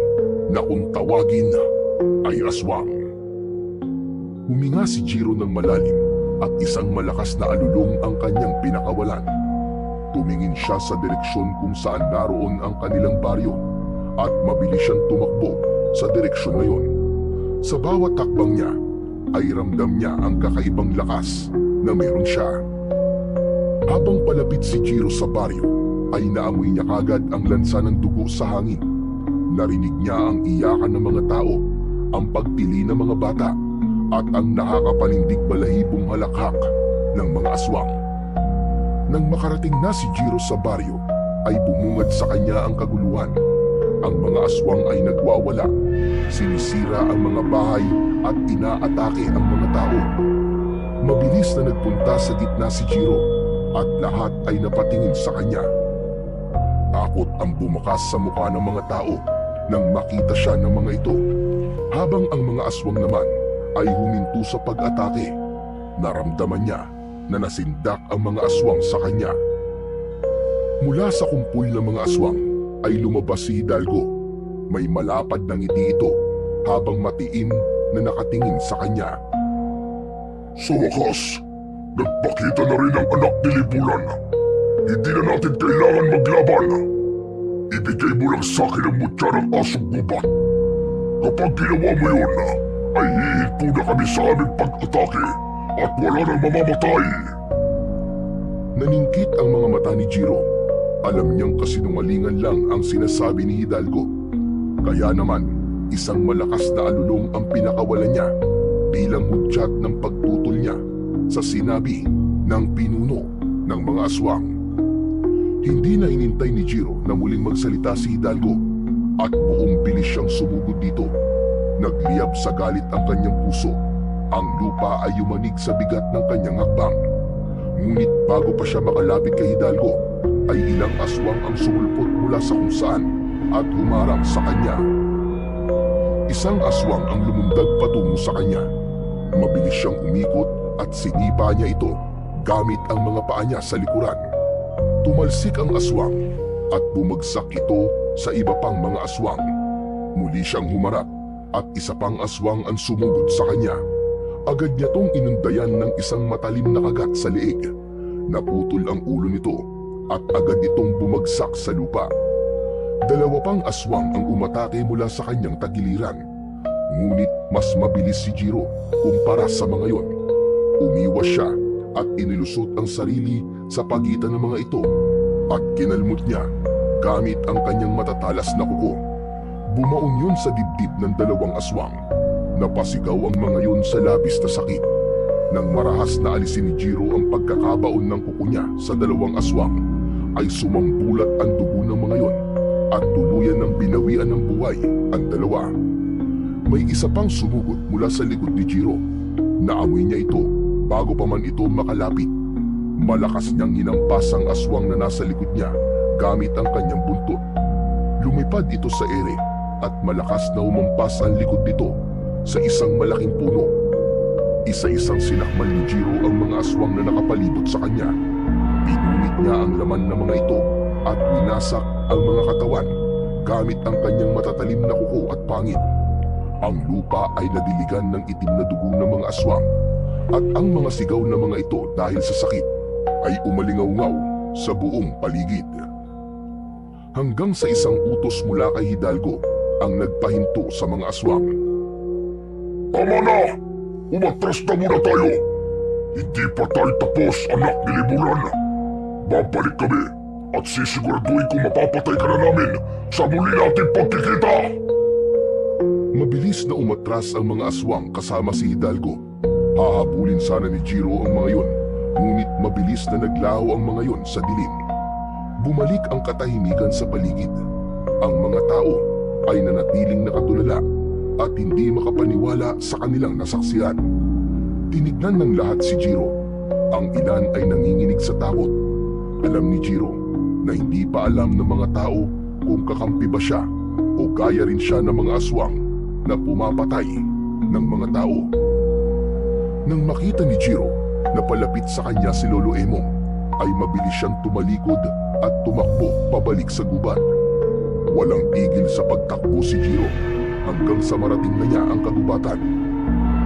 na kung tawagin ay aswang. Huminga si Jiro ng malalim at isang malakas na alulong ang kanyang pinakawalan. Tumingin siya sa direksyon kung saan naroon ang kanilang baryo at mabilis siyang tumakbo sa direksyon na yon. Sa bawat takbang niya ay ramdam niya ang kakaibang lakas na meron siya. Habang palapit si Jiro sa baryo ay naamoy niya kagad ang lansa ng dugo sa hangin. Narinig niya ang iyakan ng mga tao, ang pagtili ng mga bata at ang nakakapanindig balahibong halakhak ng mga aswang. Nang makarating na si Jiro sa baryo ay bumungad sa kanya ang kaguluhan. Ang mga aswang ay nagwawala, sinisira ang mga bahay at inaatake ang mga tao. Mabilis na nagpunta sa gitna si Jiro at lahat ay napatingin sa kanya. Takot ang bumakas sa mukha ng mga tao nang makita siya ng mga ito. Habang ang mga aswang naman ay huminto sa pag-atake, naramdaman niya na nasindak ang mga aswang sa kanya. Mula sa kumpul ng mga aswang ay lumabas si Hidalgo. May malapad na ngiti ito habang matiim na nakatingin sa kanya. Sa wakas, nagpakita na rin ang anak ni Libulan. Hindi na natin kailangan maglaban. Ibigay mo lang sa akin ang mutya ng asong gubat. Kapag ginawa mo yun, ay hihinto na kami sa aming pag-atake at wala nang mamamatay. Naningkit ang mga mata ni Jiro. Alam niyang kasinungalingan lang ang sinasabi ni Hidalgo. Kaya naman, isang malakas na alulong ang pinakawalan niya bilang hudyat ng pagtutol niya sa sinabi ng pinuno ng mga aswang. Hindi na inintay ni Jiro na muling magsalita si Hidalgo at buong bilis siyang sumugod dito. Nagliyab sa galit ang kanyang puso. Ang lupa ay yumanig sa bigat ng kanyang hakbang. Ngunit bago pa siya makalapit kay Hidalgo, ay ilang aswang ang sumulpot mula sa kung saan at humarang sa kanya. Isang aswang ang lumundag patungo sa kanya. Mabilis siyang umikot at sinipa niya ito gamit ang mga paa niya sa likuran. Tumalsik ang aswang at bumagsak ito sa iba pang mga aswang. Muli siyang humarap at isa pang aswang ang sumugod sa kanya. Agad niya tong inundayan ng isang matalim na kagat sa leeg. Naputol ang ulo nito at agad itong bumagsak sa lupa. Dalawa pang aswang ang umatake mula sa kanyang tagiliran. Ngunit mas mabilis si Jiro kumpara sa mga yon. Umiwas siya at inilusot ang sarili sa pagitan ng mga ito at kinalmot niya gamit ang kanyang matatalas na kuko. Bumaon yun sa dibdib ng dalawang aswang. Napasigaw ang mga yun sa labis na sakit. Nang marahas na alisin ni Jiro ang pagkakabaon ng kuko niya sa dalawang aswang, ay sumambulat ang dugo ng mga yon at tuluyan ng binawian ng buhay ang dalawa. May isa pang sumugod mula sa likod ni Jiro. Naamoy niya ito bago pa man ito makalapit. Malakas niyang hinampas ang aswang na nasa likod niya gamit ang kanyang buntot. Lumipad ito sa ere at malakas na umampas ang likod nito sa isang malaking puno. Isa-isang sinakmal ni Jiro ang mga aswang na nakapalibot sa kanya. Pinunit niya ang laman ng mga ito at winasak ang mga katawan gamit ang kanyang matatalim na kuko at pangil. Ang lupa ay nadiligan ng itim na dugo ng mga aswang at ang mga sigaw ng mga ito dahil sa sakit ay umalingaw-ngaw sa buong paligid. Hanggang sa isang utos mula kay Hidalgo ang nagpahinto sa mga aswang. Tama na! Umatras na muna tayo! Hindi pa tayo tapos, anak ni Libulan. Babalik kami at sisiguraduhin kung mapapatay ka na namin sa muli nating pagkikita! Mabilis na umatras ang mga aswang kasama si Hidalgo. Hahabulin sana ni Jiro ang mga yon, ngunit mabilis na naglaho ang mga yon sa dilim. Bumalik ang katahimikan sa paligid. Ang mga tao ay nanatiling nakatulala at hindi makapaniwala sa kanilang nasaksihan. Tinignan ng lahat si Jiro. Ang ilan ay nanginginig sa takot. Alam ni Jiro na hindi pa alam ng mga tao kung kakampi ba siya o gaya rin siya ng mga aswang na pumapatay ng mga tao. Nang makita ni Jiro na palapit sa kanya si Lolo Emong, ay mabilis siyang tumalikod at tumakbo pabalik sa gubat. Walang tigil sa pagtakbo si Jiro hanggang sa marating na niya ang kagubatan.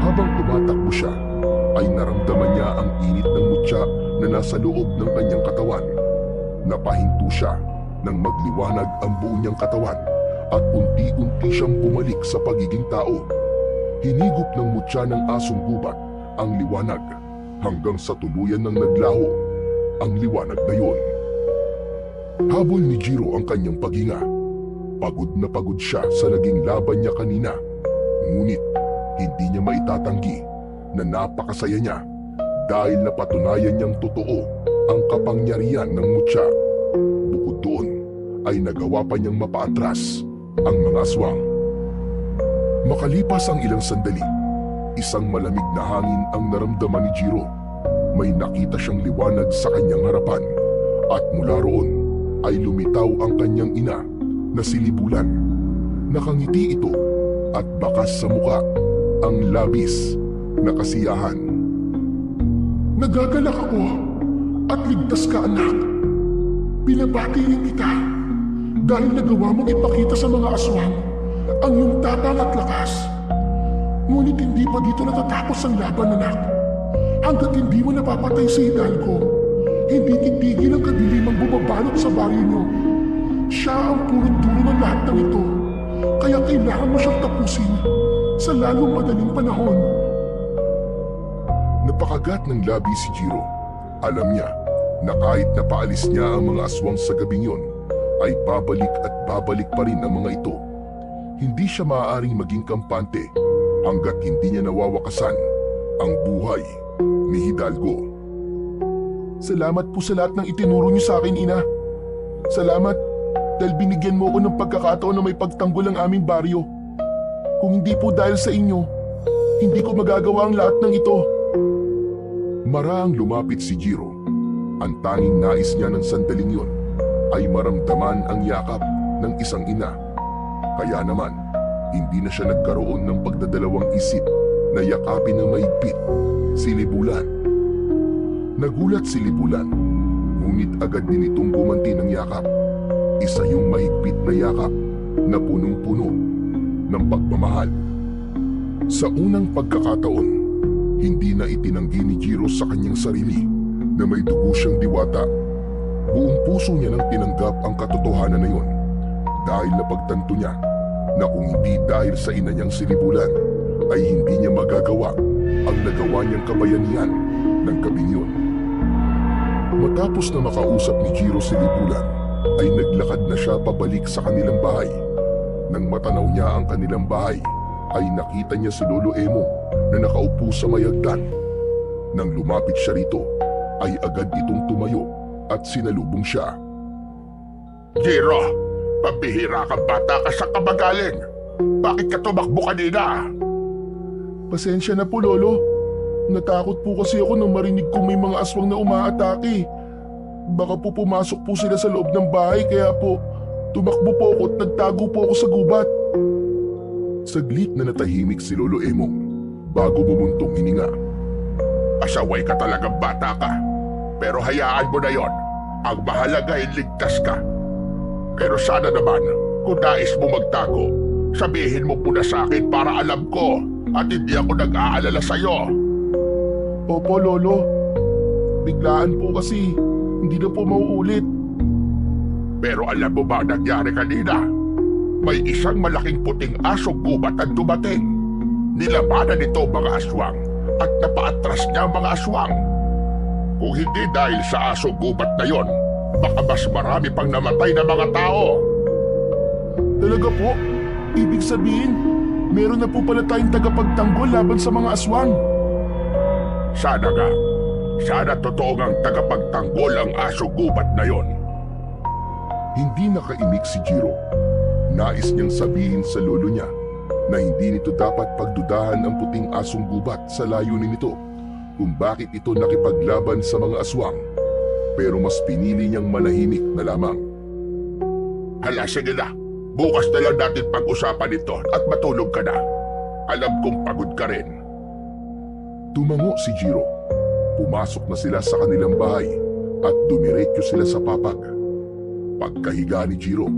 Habang tumatakbo siya, ay naramdaman niya ang init ng mutya na nasa loob ng kanyang katawan. Napahinto siya nang magliwanag ang buo niyang katawan at unti-unti siyang bumalik sa pagiging tao. Hinigop ng mutya ng asong gubat ang liwanag hanggang sa tuluyan ng naglaho ang liwanag na yon. Habol ni Jiro ang kanyang paghinga. Pagod na pagod siya sa naging laban niya kanina. Ngunit hindi niya maitatanggi na napakasaya niya dahil napatunayan niyang totoo ang kapangyarihan ng mutya. Bukod doon ay nagawa pa niyang mapaatras ang mga aswang. Makalipas ang ilang sandali, isang malamig na hangin ang naramdaman ni Jiro. May nakita siyang liwanag sa kanyang harapan at mula roon ay lumitaw ang kanyang ina na si Libulan. Nakangiti ito at bakas sa muka ang labis na kasiyahan. Nagagalak ako at ligtas ka, anak. Binabati rin kita dahil nagawa mong ipakita sa mga aswang ang iyong tapang at lakas. Ngunit hindi pa dito natatapos ang laban, anak. Hanggat hindi mo napapatay si Hidalgo, hindi titigil ang kadilimang bumabalot sa baryo niyo. Siya ang punot-dulo ng lahat ng ito, kaya kailangan mo siyang tapusin sa lalong madaling panahon. Napakagat ng labi si Jiro. Alam niya na kahit napaalis niya ang mga aswang sa gabing yon, ay babalik at babalik pa rin ang mga ito. Hindi siya maaaring maging kampante hanggat hindi niya nawawakasan ang buhay ni Hidalgo. Salamat po sa lahat ng itinuro niyo sa akin, Ina. Salamat dahil binigyan mo ko ng pagkakataon na may pagtanggol ang aming baryo. Kung hindi po dahil sa inyo, hindi ko magagawa ang lahat ng ito. Maraang lumapit si Jiro. Ang tanging nais niya ng sandaling yun ay maramdaman ang yakap ng isang ina. Kaya naman, hindi na siya nagkaroon ng pagdadalawang isip na yakapin ng mahigpit si Libulan. Nagulat si Libulan, ngunit agad din itong gumanti ng yakap. Isa yung mahigpit na yakap na punong-puno ng pagmamahal. Sa unang pagkakataon, hindi na itinanggi ni Jiro sa kanyang sarili na may dugo siyang diwata. Buong puso niya nang tinanggap ang katotohanan na yun dahil napagtanto niya na kung hindi dahil sa ina niyang si Libulan ay hindi niya magagawa ang nagawa niyang kabayanihan ng gabing yun. Matapos na makausap ni Jiro si Libulan ay naglakad na siya pabalik sa kanilang bahay. Nang matanaw niya ang kanilang bahay ay nakita niya si Lolo Emo na nakaupo sa may hagdan. Nang lumapit siya rito ay agad itong tumayo at sinalubong siya. Jiro, pabihira kang bata ka sa kabagaling. Bakit ka tumakbo kanina? Pasensya na po, Lolo. Natakot po kasi ako nang marinig ko may mga aswang na umaatake. Baka po pumasok po sila sa loob ng bahay kaya po tumakbo po ako at nagtago po ako sa gubat. Saglit na natahimik si Lolo Emong bago bumuntong hininga. Asaway ka talagang bata ka. Pero hayaan mo na yon. Ang mahalaga ay ligtas ka. Pero sana naman, kung nais mo magtago, sabihin mo muna sa akin para alam ko at hindi ako nag-aalala sa'yo. Opo, Lolo. Biglaan po kasi hindi na po mauulit. Pero alam mo ba ang nangyari kanina? May isang malaking puting asong gubat ang dumating. Nilabanan nito mga aswang at napaatras niya ang mga aswang. Kung hindi dahil sa asong gubat na yon, baka mas marami pang namatay na mga tao. Talaga po? Ibig sabihin, meron na po pala tayong tagapagtanggol laban sa mga aswang. Sana nga. Sana totoo ngang tagapagtanggol ang asong gubat na yon. Hindi nakaimik si Jiro. Nais niyang sabihin sa lolo niya na hindi nito dapat pagdudahan ang puting asong gubat sa layunin nito kung bakit ito nakipaglaban sa mga aswang. Pero mas pinili niyang manahimik na lamang. Hala, sige na. Bukas na lang natin pag-usapan ito at matulog ka na. Alam kong pagod ka rin. Tumango si Jiro. Pumasok na sila sa kanilang bahay at dumiretso sila sa papag. Pagkahiga ni Jiro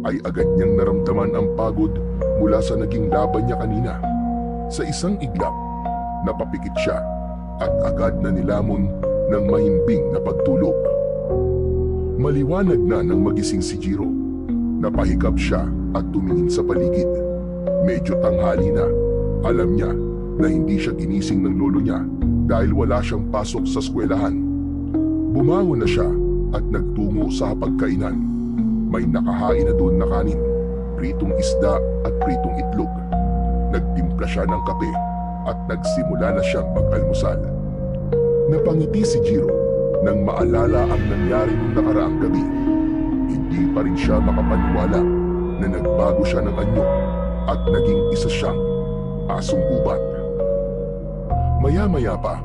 ay agad niyang naramdaman ang pagod mula sa naging laban niya kanina. Sa isang iglap, napapikit siya at agad na nilamon ng mahimbing na pagtulog. Maliwanag na nang magising si Jiro. Napahikap siya at tumingin sa paligid. Medyo tanghali na. Alam niya na hindi siya ginising ng lolo niya dahil wala siyang pasok sa eskwelahan. Bumangon na siya at nagtungo sa hapagkainan. May nakahain na doon na kanin, pritong isda at pritong itlog. Nagtimpla siya ng kape at nagsimula na siyang mag-almusal. Napangiti si Jiro nang maalala ang nangyari nung nakaraang gabi. Hindi pa rin siya makapaniwala na nagbago siya ng anyo at naging isa siyang asong gubat. Maya-maya pa,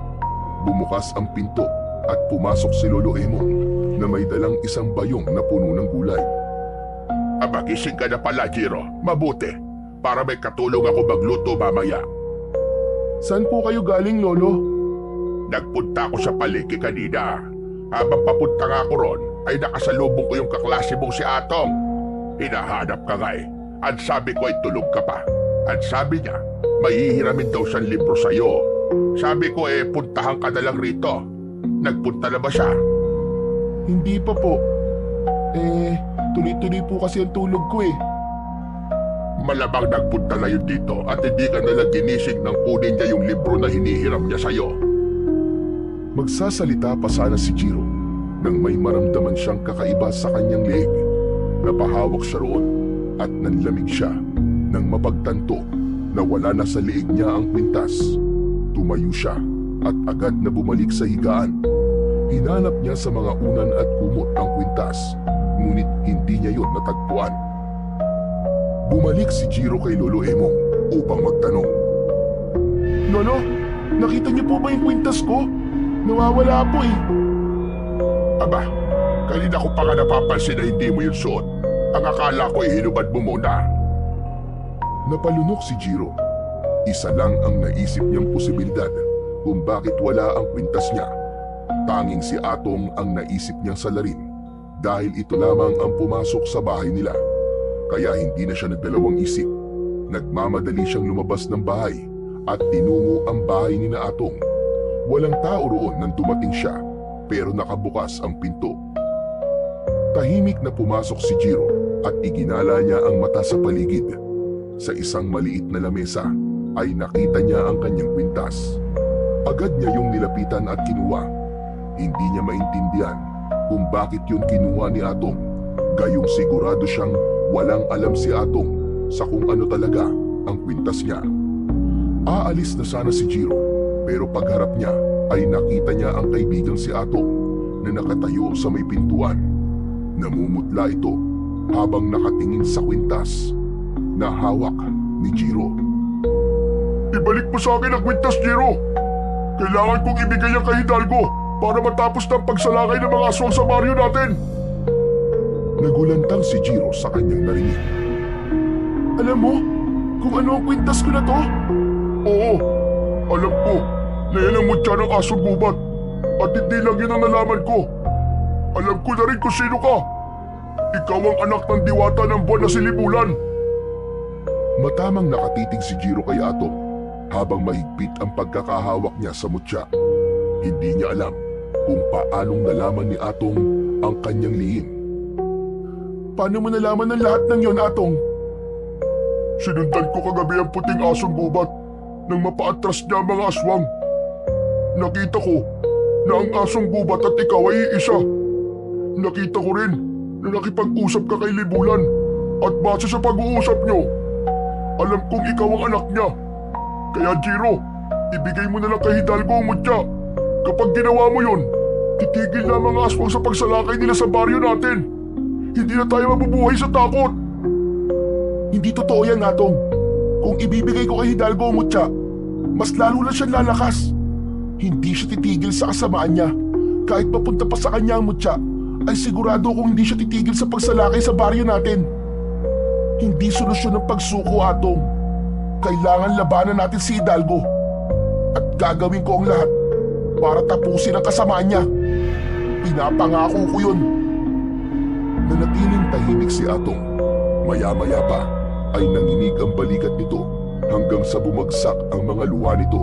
bumukas ang pinto at pumasok si Lolo Emong na may dalang isang bayong na puno ng gulay. Magising ka na pala, Jiro. Mabuti. Para may katulong ako magluto mamaya. Saan po kayo galing, Lolo? Nagpunta ako sa palengke kanina. Habang papunta nga ako ron, ay nakasalubong ko yung kaklase mong si Atong. Hinahanap ka nga eh. At sabi ko ay tulog ka pa. At sabi niya, mahihiramin daw siyang libro sa'yo. Sabi ko eh, puntahan ka na lang rito. Nagpunta na ba siya? Hindi pa po. Tuloy-tuloy po kasi ang tulog ko eh. Malamang nagpunta na yun dito at hindi ka nalang ginising nang kunin niya yung libro na hinihiram niya sa'yo. Magsasalita pa sana si Jiro nang may maramdaman siyang kakaiba sa kanyang leeg. Napahawak siya roon at nanlamig siya nang mapagtanto na wala na sa leeg niya ang kwintas. Tumayo siya at agad na bumalik sa higaan. Hinanap niya sa mga unan at kumot ang kwintas, ngunit hindi niya yon natagpuan. Bumalik si Jiro kay Lolo Emong upang magtanong. Lolo, nakita niyo po ba yung kwintas ko? Nawawala po eh. Aba, kanina ko pa nga napapansin na hindi mo yung suot. Ang akala ko hinubad mo muna. Napalunok si Jiro. Isa lang ang naisip niyang posibilidad kung bakit wala ang kwintas niya. Tanging si Atong ang naisip niyang salarin dahil ito lamang ang pumasok sa bahay nila. Kaya hindi na siya nagdalawang isip. Nagmamadali siyang lumabas ng bahay at tinungo ang bahay ni na Atong. Walang tao roon nang dumating siya pero nakabukas ang pinto. Tahimik na pumasok si Jiro at iginala niya ang mata sa paligid. Sa isang maliit na lamesa ay nakita niya ang kanyang kwintas. Agad niya yung nilapitan at kinuha. Hindi niya maintindihan kung bakit yun kinuha ni Atong. Gayong sigurado siyang walang alam si Atong sa kung ano talaga ang kwintas niya. Aalis na sana si Jiro pero pagharap niya ay nakita niya ang kaibigang si Atong na nakatayo sa may pintuan. Namumutla ito habang nakatingin sa kwintas na hawak ni Jiro. Ibalik mo sa akin ang kwintas, Jiro. Kailangan kong ibigay ang kay Hidalgo para matapos ng pagsalakay ng mga aswang sa baryo natin. Nagulantang si Jiro sa kanyang narinig. Alam mo kung ano ang kwintas ko na to? Oo, alam ko na yan ang mutya ng asong gubat at hindi lang yun ang nalaman ko. Alam ko na rin kung sino ka. Ikaw ang anak ng diwata ng buwan na si Libulan. Matamang nakatitig si Jiro kay Atong habang mahigpit ang pagkakahawak niya sa mutya. Hindi niya alam kung paanong nalaman ni Atong ang kanyang lihim. Paano mo nalaman ng lahat ng yon, Atong? Sinundan ko kagabi ang puting asong gubat nang mapaatras niya ang mga aswang. Nakita ko na ang asong gubat at ikaw ay iisa. Nakita ko rin na nakipag-usap ka kay Libulan at base sa pag-uusap niyo, alam kong ikaw ang anak niya. Kaya Jiro, ibigay mo na lang kay Hidalgo ang mutya. Kapag ginawa mo yon, titigil na ang mga aswang sa pagsalakay nila sa baryo natin. Hindi na tayo mabubuhay sa takot. Hindi totoo yan, Atong. Kung ibibigay ko kay Hidalgo ang mutya, mas lalo na siyang lalakas. Hindi siya titigil sa kasamaan niya. Kahit papunta pa sa kanya ang mutya, ay sigurado kung hindi siya titigil sa pagsalakay sa baryo natin. Hindi solusyon ng pagsuko, Atong. Kailangan labanan natin si Hidalgo. At gagawin ko ang lahat para tapusin ang kasamaan niya. Pinapangako ko yun. Nanatiling tahimik si Atong. Maya-maya pa ay nanginig ang balikat nito hanggang sa bumagsak ang mga luha nito.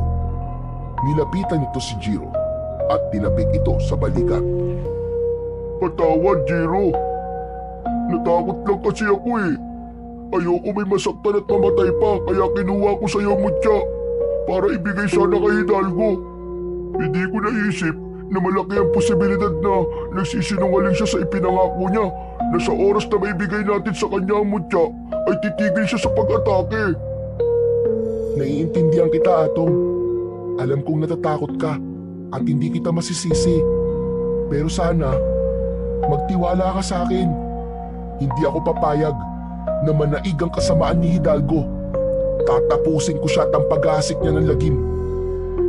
Nilapitan nito si Jiro at tinapik ito sa balikat. Patawad, Jiro. Natakot lang kasi ako eh. Ayoko may masaktan at mamatay pa kaya kinuha ko sa iyo mutya para ibigay sana kay Hidalgo. Hindi ko naisip na malaki ang posibilidad na nagsisinungaling siya sa ipinangako niya na sa oras na maibigay natin sa kanya ang mutya ay titigil siya sa pag-atake. Naiintindihan kita, Atong. Alam kong natatakot ka at hindi kita masisisi. Pero sana, magtiwala ka sa akin. Hindi ako papayag na manaig ang kasamaan ni Hidalgo. Tatapusin ko siya at ang pag-aasik niya ng lagim.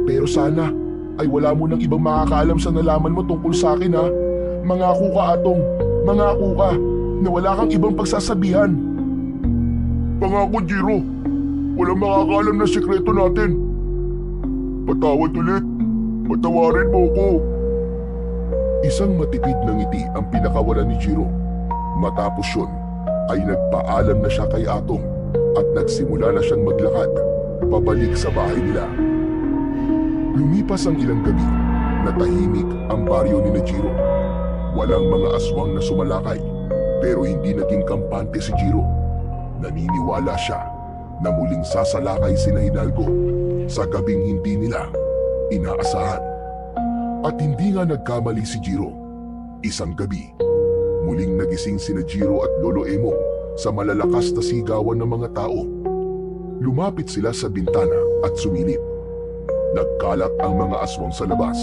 Pero sana ay wala mo nang ibang makakaalam sa nalaman mo tungkol sa akin, ha? Mangako ka, Atong. Mangako ka na wala kang ibang pagsasabihan. Pangako, Jiro. Walang makakaalam na sikreto natin. Patawad ulit. Patawarin mo ko. Isang matipid na ngiti ang pinakawalan ni Jiro. Matapos yun, ay nagpaalam na siya kay Atong at nagsimula na siyang maglakad pabalik sa bahay nila. Lumipas ang ilang gabi na tahimik ang baryo ni Jiro. Walang mga aswang na sumalakay pero hindi naging kampante si Jiro. Naniniwala siya na muling sasalakay sina Hidalgo sa gabing hindi nila inaasahan. At hindi nga nagkamali si Jiro. Isang gabi, muling nagising sina Jiro at Lolo Emong sa malalakas na sigawan ng mga tao. Lumapit sila sa bintana at sumilip. Nagkalat ang mga aswang sa labas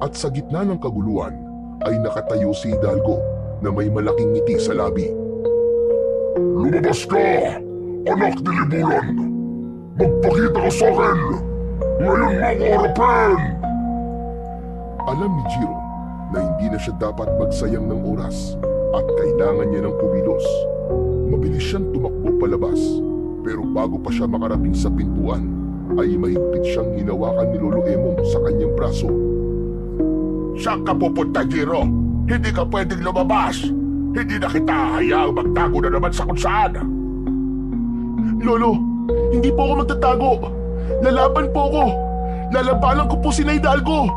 at sa gitna ng kaguluhan ay nakatayo si Hidalgo na may malaking ngiti sa labi. Lumabas ka, anak ni Libulan! Magpakita ka sa akin! Ngayon mo ako harapin! Alam ni Jiro na hindi na siya dapat magsayang ng oras at kailangan niya ng kumilos. Mabilis siyang tumakbo palabas, pero bago pa siya makarating sa pintuan ay mahigpit siyang hinawakan ni Lolo Emong sa kanyang braso. Saan ka pupunta, Jiro? Hindi ka pwedeng lumabas. Hindi na kita hayaang magtago na naman sa kung saan. Lolo, hindi po ako magtatago. Lalaban po ako. Lalabanan ko po si Hidalgo.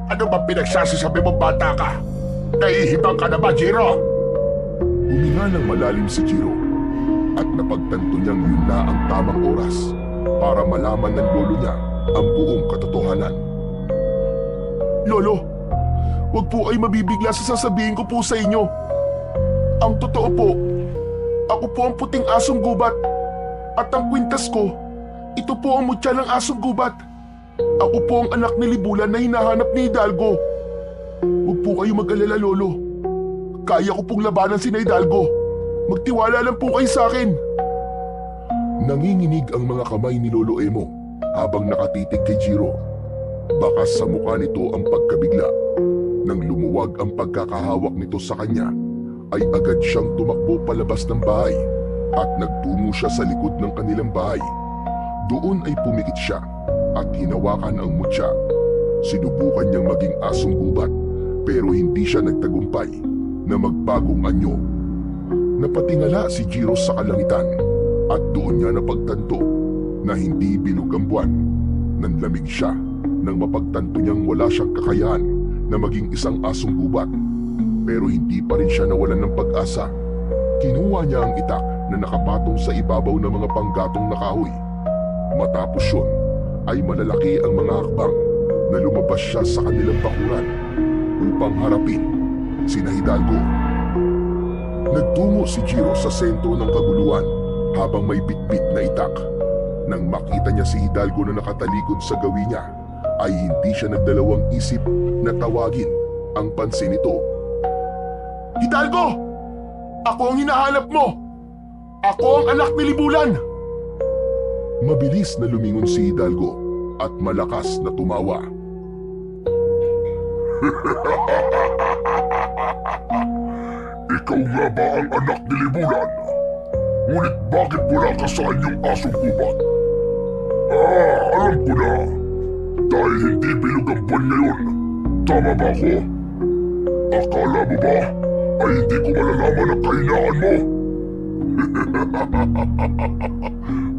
Ano ba pinagsasasabi mo, bata ka? Nahihibang ka na ba, Jiro? Huminga ng malalim si Jiro at napagtanto niyang yun na ang tamang oras para malaman ng lolo niya ang buong katotohanan. Lolo, huwag po kayo mabibigla sa sasabihin ko po sa inyo. Ang totoo po, ako po ang puting asong gubat. At ang kwintas ko, ito po ang mutya ng asong gubat. Ako po ang anak ni Libulan na hinahanap ni Hidalgo. Huwag po kayo mag-alala, Lolo. Kaya ko pong labanan si Hidalgo. Magtiwala lang po kayo sa akin. Nanginginig ang mga kamay ni Lolo Emo habang nakatitig kay Jiro. Bakas sa mukha nito ang pagkabigla. Nang lumuwag ang pagkakahawak nito sa kanya, ay agad siyang tumakbo palabas ng bahay at nagtungo siya sa likod ng kanilang bahay. Doon ay pumikit siya at hinawakan ang mutya. Sinubukan niyang maging asong gubat pero hindi siya nagtagumpay na magbagong anyo. Napatingala si Jiro sa kalangitan at doon niya napagtanto na hindi bilog ang buwan. Nanlamig siya nang mapagtanto niyang wala siyang kakayahan na maging isang asong gubat. Pero hindi pa rin siya nawalan ng pag-asa. Kinuha niya ang itak na nakapatong sa ibabaw ng mga panggatong na kahoy. Matapos yun ay malalaki ang mga hakbang na lumabas siya sa kanilang bakuran upang harapin si Hidalgo. Nagtungo si Jiro sa sentro ng kaguluhan habang may bitbit na itak. Nang makita niya si Hidalgo na nakatalikod sa gawi niya, ay hindi siya nagdalawang isip na tawagin ang pansin nito. Hidalgo! Ako ang hinahanap mo! Ako ang anak ni Libulan! Mabilis na lumingon si Hidalgo at malakas na tumawa. Ikaw nga ba ang anak ni Libulan? Ngunit bakit wala ka sa kanyang asong gubat? Alam ko na. Dahil hindi bilog ang buwan ngayon. Tama ba ako? Akala mo ba ay hindi ko malalaman ang kahinaan mo?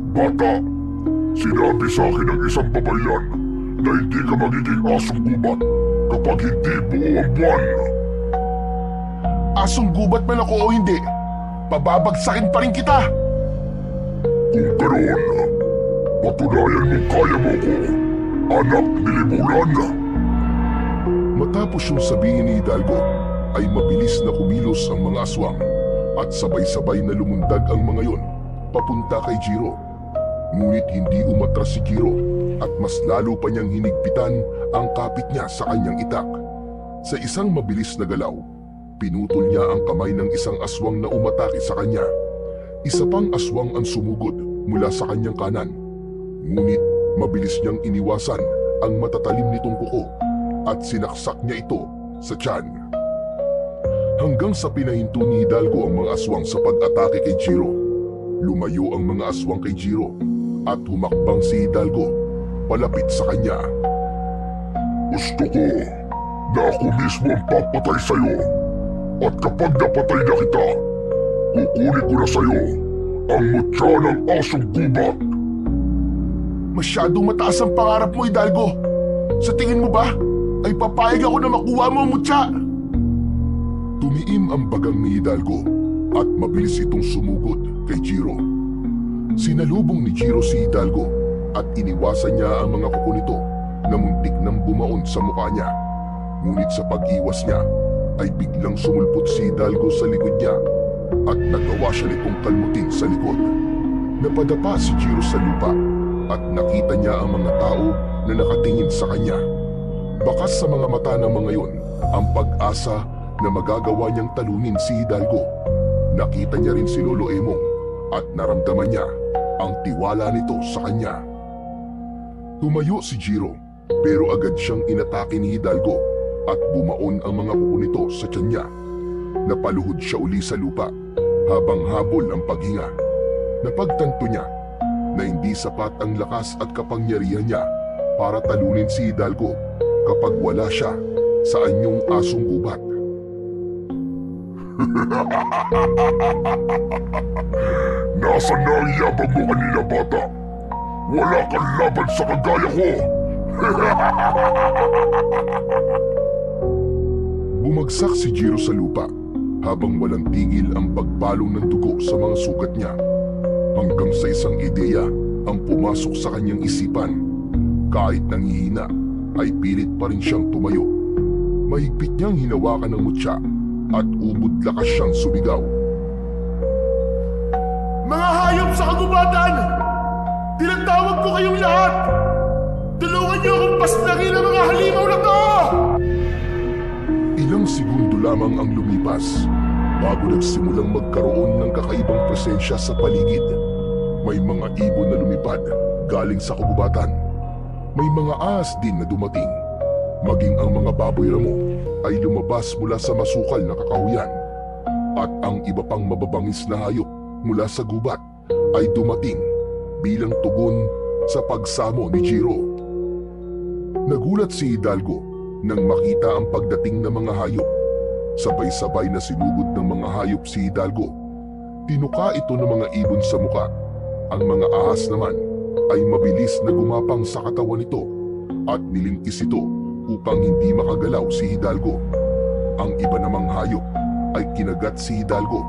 Bata, sinabi sa akin ng isang babayan na hindi ka magiging asong gubat kapag hindi buo ang buwan. Asong gubat man ako o hindi, pababagsakin pa rin kita! Kung ganoon, patunayan mong kaya mo ko, anak ni Libulan. Matapos yung sabihin ni Hidalgo, ay mabilis na kumilos ang mga aswang at sabay-sabay na lumundag ang mga yon papunta kay Jiro. Ngunit hindi umatras si Jiro at mas lalo pa niyang hinigpitan ang kapit niya sa kanyang itak. Sa isang mabilis na galaw, pinutol niya ang kamay ng isang aswang na umatake sa kanya. Isa pang aswang ang sumugod mula sa kanyang kanan. Ngunit mabilis niyang iniwasan ang matatalim nitong kuko at sinaksak niya ito sa tiyan. Hanggang sa pinahinto ni Hidalgo ang mga aswang sa pag-atake kay Jiro. Lumayo ang mga aswang kay Jiro at humakbang si Hidalgo palapit sa kanya. Gusto ko na ako mismo ang papatay sa'yo. At kapag napatay na kita, kukunin ko na sa'yo ang mutya ng asong gubat. Masyadong mataas ang pangarap mo, Hidalgo. Sa tingin mo ba, ay papayag ako na makuha mo ang mutya? Tumiim ang bagang ni Hidalgo at mabilis itong sumugod kay Jiro. Sinalubong ni Jiro si Hidalgo at iniwasan niya ang mga kuko nito na muntik nang bumaon sa mukha niya. Ngunit sa pag-iwas niya ay biglang sumulpot si Hidalgo sa likod niya at nagawa siya nitong kalmutin sa likod. Napadapa si Jiro sa lupa at nakita niya ang mga tao na nakatingin sa kanya. Bakas sa mga mata ng mga yon ang pag-asa na magagawa niyang talunin si Hidalgo. Nakita niya rin si Lolo Emong at naramdaman niya ang tiwala nito sa kanya. Tumayo si Jiro pero agad siyang inatake ni Hidalgo at bumaon ang mga kuko nito sa tiyan niya. Napaluhod siya uli sa lupa habang habol ang paghinga. Napagtanto niya na hindi sapat ang lakas at kapangyarihan niya para talunin si Hidalgo kapag wala siya sa anyong asong gubat. Nasaan na ang yabang mo kanina, bata? Wala kang laban sa kagaya ko! Bumagsak si Jiro sa lupa habang walang tigil ang pagbalong ng dugo sa mga sugat niya. Hanggang sa isang ideya ang pumasok sa kanyang isipan. Kahit nanghihina ay pilit pa rin siyang tumayo. Mahigpit niyang hinawakan ng mutya at ubod lakas siyang sumigaw. Mga hayop sa kagubatan! Tinatawag ko kayong lahat! Tulungan niyo akong paslangin ang mga halimaw na to! Ilang segundo lamang ang lumipas bago nagsimulang magkaroon ng kakaibang presensya sa paligid. May mga ibon na lumipad galing sa kagubatan. May mga ahas din na dumating. Maging ang mga baboy ramo ay lumabas mula sa masukal na kakahuyan. At ang iba pang mababangis na hayop mula sa gubat ay dumating bilang tugon sa pagsamo ni Jiro. Nagulat si Hidalgo nang makita ang pagdating ng mga hayop. Sabay-sabay na sinugod ng mga hayop si Hidalgo. Tinuka ito ng mga ibon sa muka. Ang mga ahas naman ay mabilis na gumapang sa katawan nito at nilingkis ito upang hindi makagalaw si Hidalgo. Ang iba namang hayop ay kinagat si Hidalgo.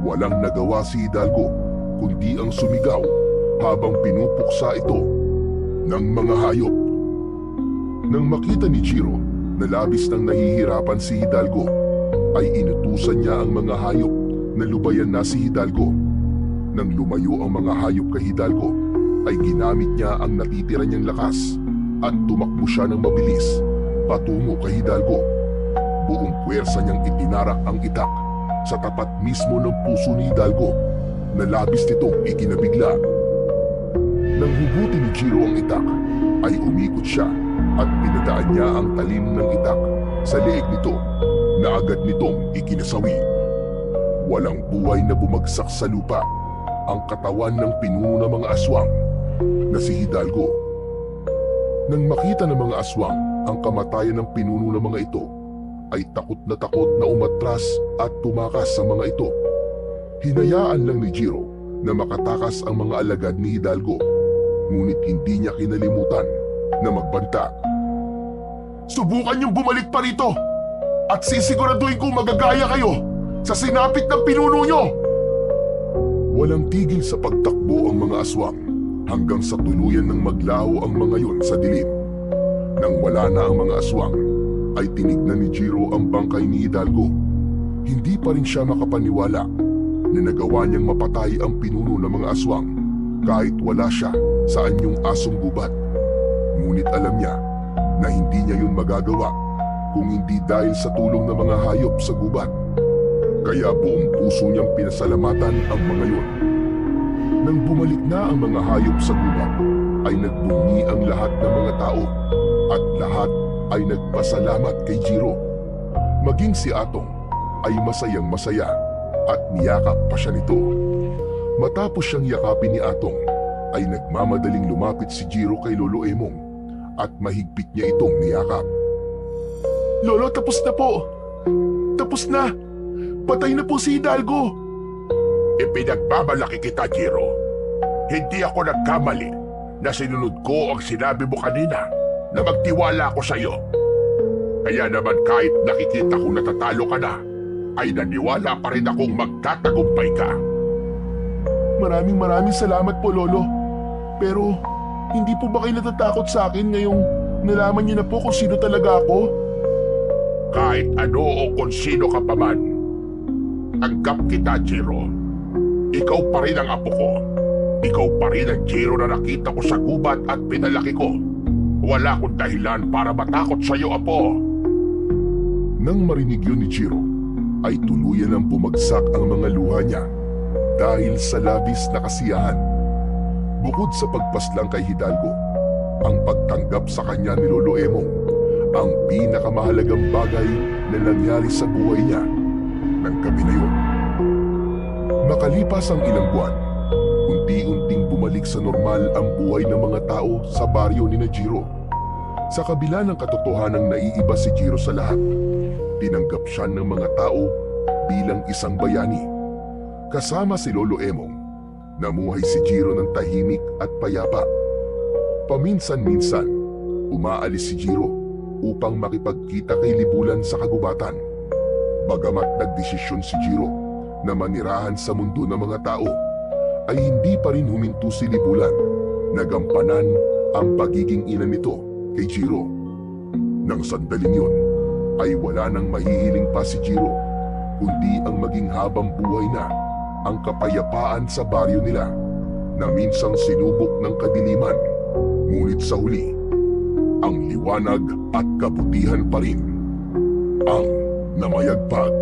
Walang nagawa si Hidalgo kundi ang sumigaw habang pinupuksa ito ng mga hayop. Nang makita ni Jiro na labis nang nahihirapan si Hidalgo, ay inutusan niya ang mga hayop na lubayan na si Hidalgo. Nang lumayo ang mga hayop kay Hidalgo, ay ginamit niya ang natitira niyang lakas at tumakbo siya ng mabilis patungo kay Hidalgo. Buong puwersa niyang itinarak ang itak sa tapat mismo ng puso ni Hidalgo na labis nitong ikinabigla. Nang hugutin ni Jiro ang itak, ay umikot siya at pinadaan niya ang talim ng itak sa leeg nito na agad nitong ikinasawi. Walang buhay na bumagsak sa lupa ang katawan ng pinuno ng mga aswang na si Hidalgo. Nang makita ng mga aswang ang kamatayan ng pinuno ng mga ito, ay takot na umatras at tumakas sa mga ito. Hinayaan lang ni Jiro na makatakas ang mga alagad ni Hidalgo, ngunit hindi niya kinalimutan na magbanta. Subukan niyong bumalik pa rito at sisiguraduhin kong magagaya kayo sa sinapit ng pinuno niyo! Walang tigil sa pagtakbo ang mga aswang hanggang sa tuluyan ng maglaho ang mga yon sa dilim. Nang wala na ang mga aswang, ay tinignan ni Jiro ang bangkay ni Hidalgo. Hindi pa rin siya makapaniwala na nagawa niyang mapatay ang pinuno ng mga aswang kahit wala siya sa anyong asong gubat. Ngunit alam niya na hindi niya yun magagawa kung hindi dahil sa tulong ng mga hayop sa gubat. Kaya buong puso niyang pinasalamatan ang mga yon. Nang bumalik na ang mga hayop sa gubat, ay nagbunyi ang lahat ng mga tao at lahat ay nagpasalamat kay Jiro. Maging si Atong ay masayang masaya at niyakap pa siya nito. Matapos siyang yakapin ni Atong, ay nagmamadaling lumapit si Jiro kay Lolo Emong at mahigpit niya itong niyakap. Lolo, tapos na po! Tapos na! Patay na po si Hidalgo! Ipinagmamalaki kita, Jiro. Hindi ako nagkamali na sinunod ko ang sinabi mo kanina na magtiwala ako sa iyo. Kaya naman kahit nakikita kong natatalo ka na, ay naniwala pa rin akong magtatagumpay ka. Maraming salamat po, Lolo. Pero hindi po ba kayo natatakot sa akin ngayong nalaman niyo na po kung sino talaga ako? Kahit ano o kung sino ka pa man, tanggap kita, Jiro. Ikaw pa rin ang apo ko. Ikaw pa rin ang Jiro na nakita ko sa gubat at pinalaki ko. Wala akong dahilan para matakot sa'yo, Apo. Nang marinig yun ni Jiro, ay tuluyan ang bumagsak ang mga luha niya dahil sa labis na kasiyahan. Bukod sa pagpaslang kay Hidalgo, ang pagtanggap sa kanya ni Lolo Emong ang pinakamahalagang bagay na nangyari sa buhay niya ng gabi na yun. Makalipas ang ilang buwan, unti-unting bumalik sa normal ang buhay ng mga tao sa baryo ni Jiro. Sa kabila ng katotohanang naiiba si Jiro sa lahat, tinanggap siya ng mga tao bilang isang bayani. Kasama si Lolo Emong, namuhay si Jiro ng tahimik at payapa. Paminsan-minsan, umaalis si Jiro upang makipagkita kay Libulan sa kagubatan. Bagamat nagdesisyon si Jiro na manirahan sa mundo ng mga tao, ay hindi pa rin huminto si Libulan na gampanan ang pagiging ina nito kay Jiro. Nang sandaling yun, ay wala nang mahihiling pa si Jiro, kundi ang maging habang buhay na ang kapayapaan sa baryo nila na minsang sinubok ng kadiliman, ngunit sa huli, ang liwanag at kabutihan pa rin ang namayagpag.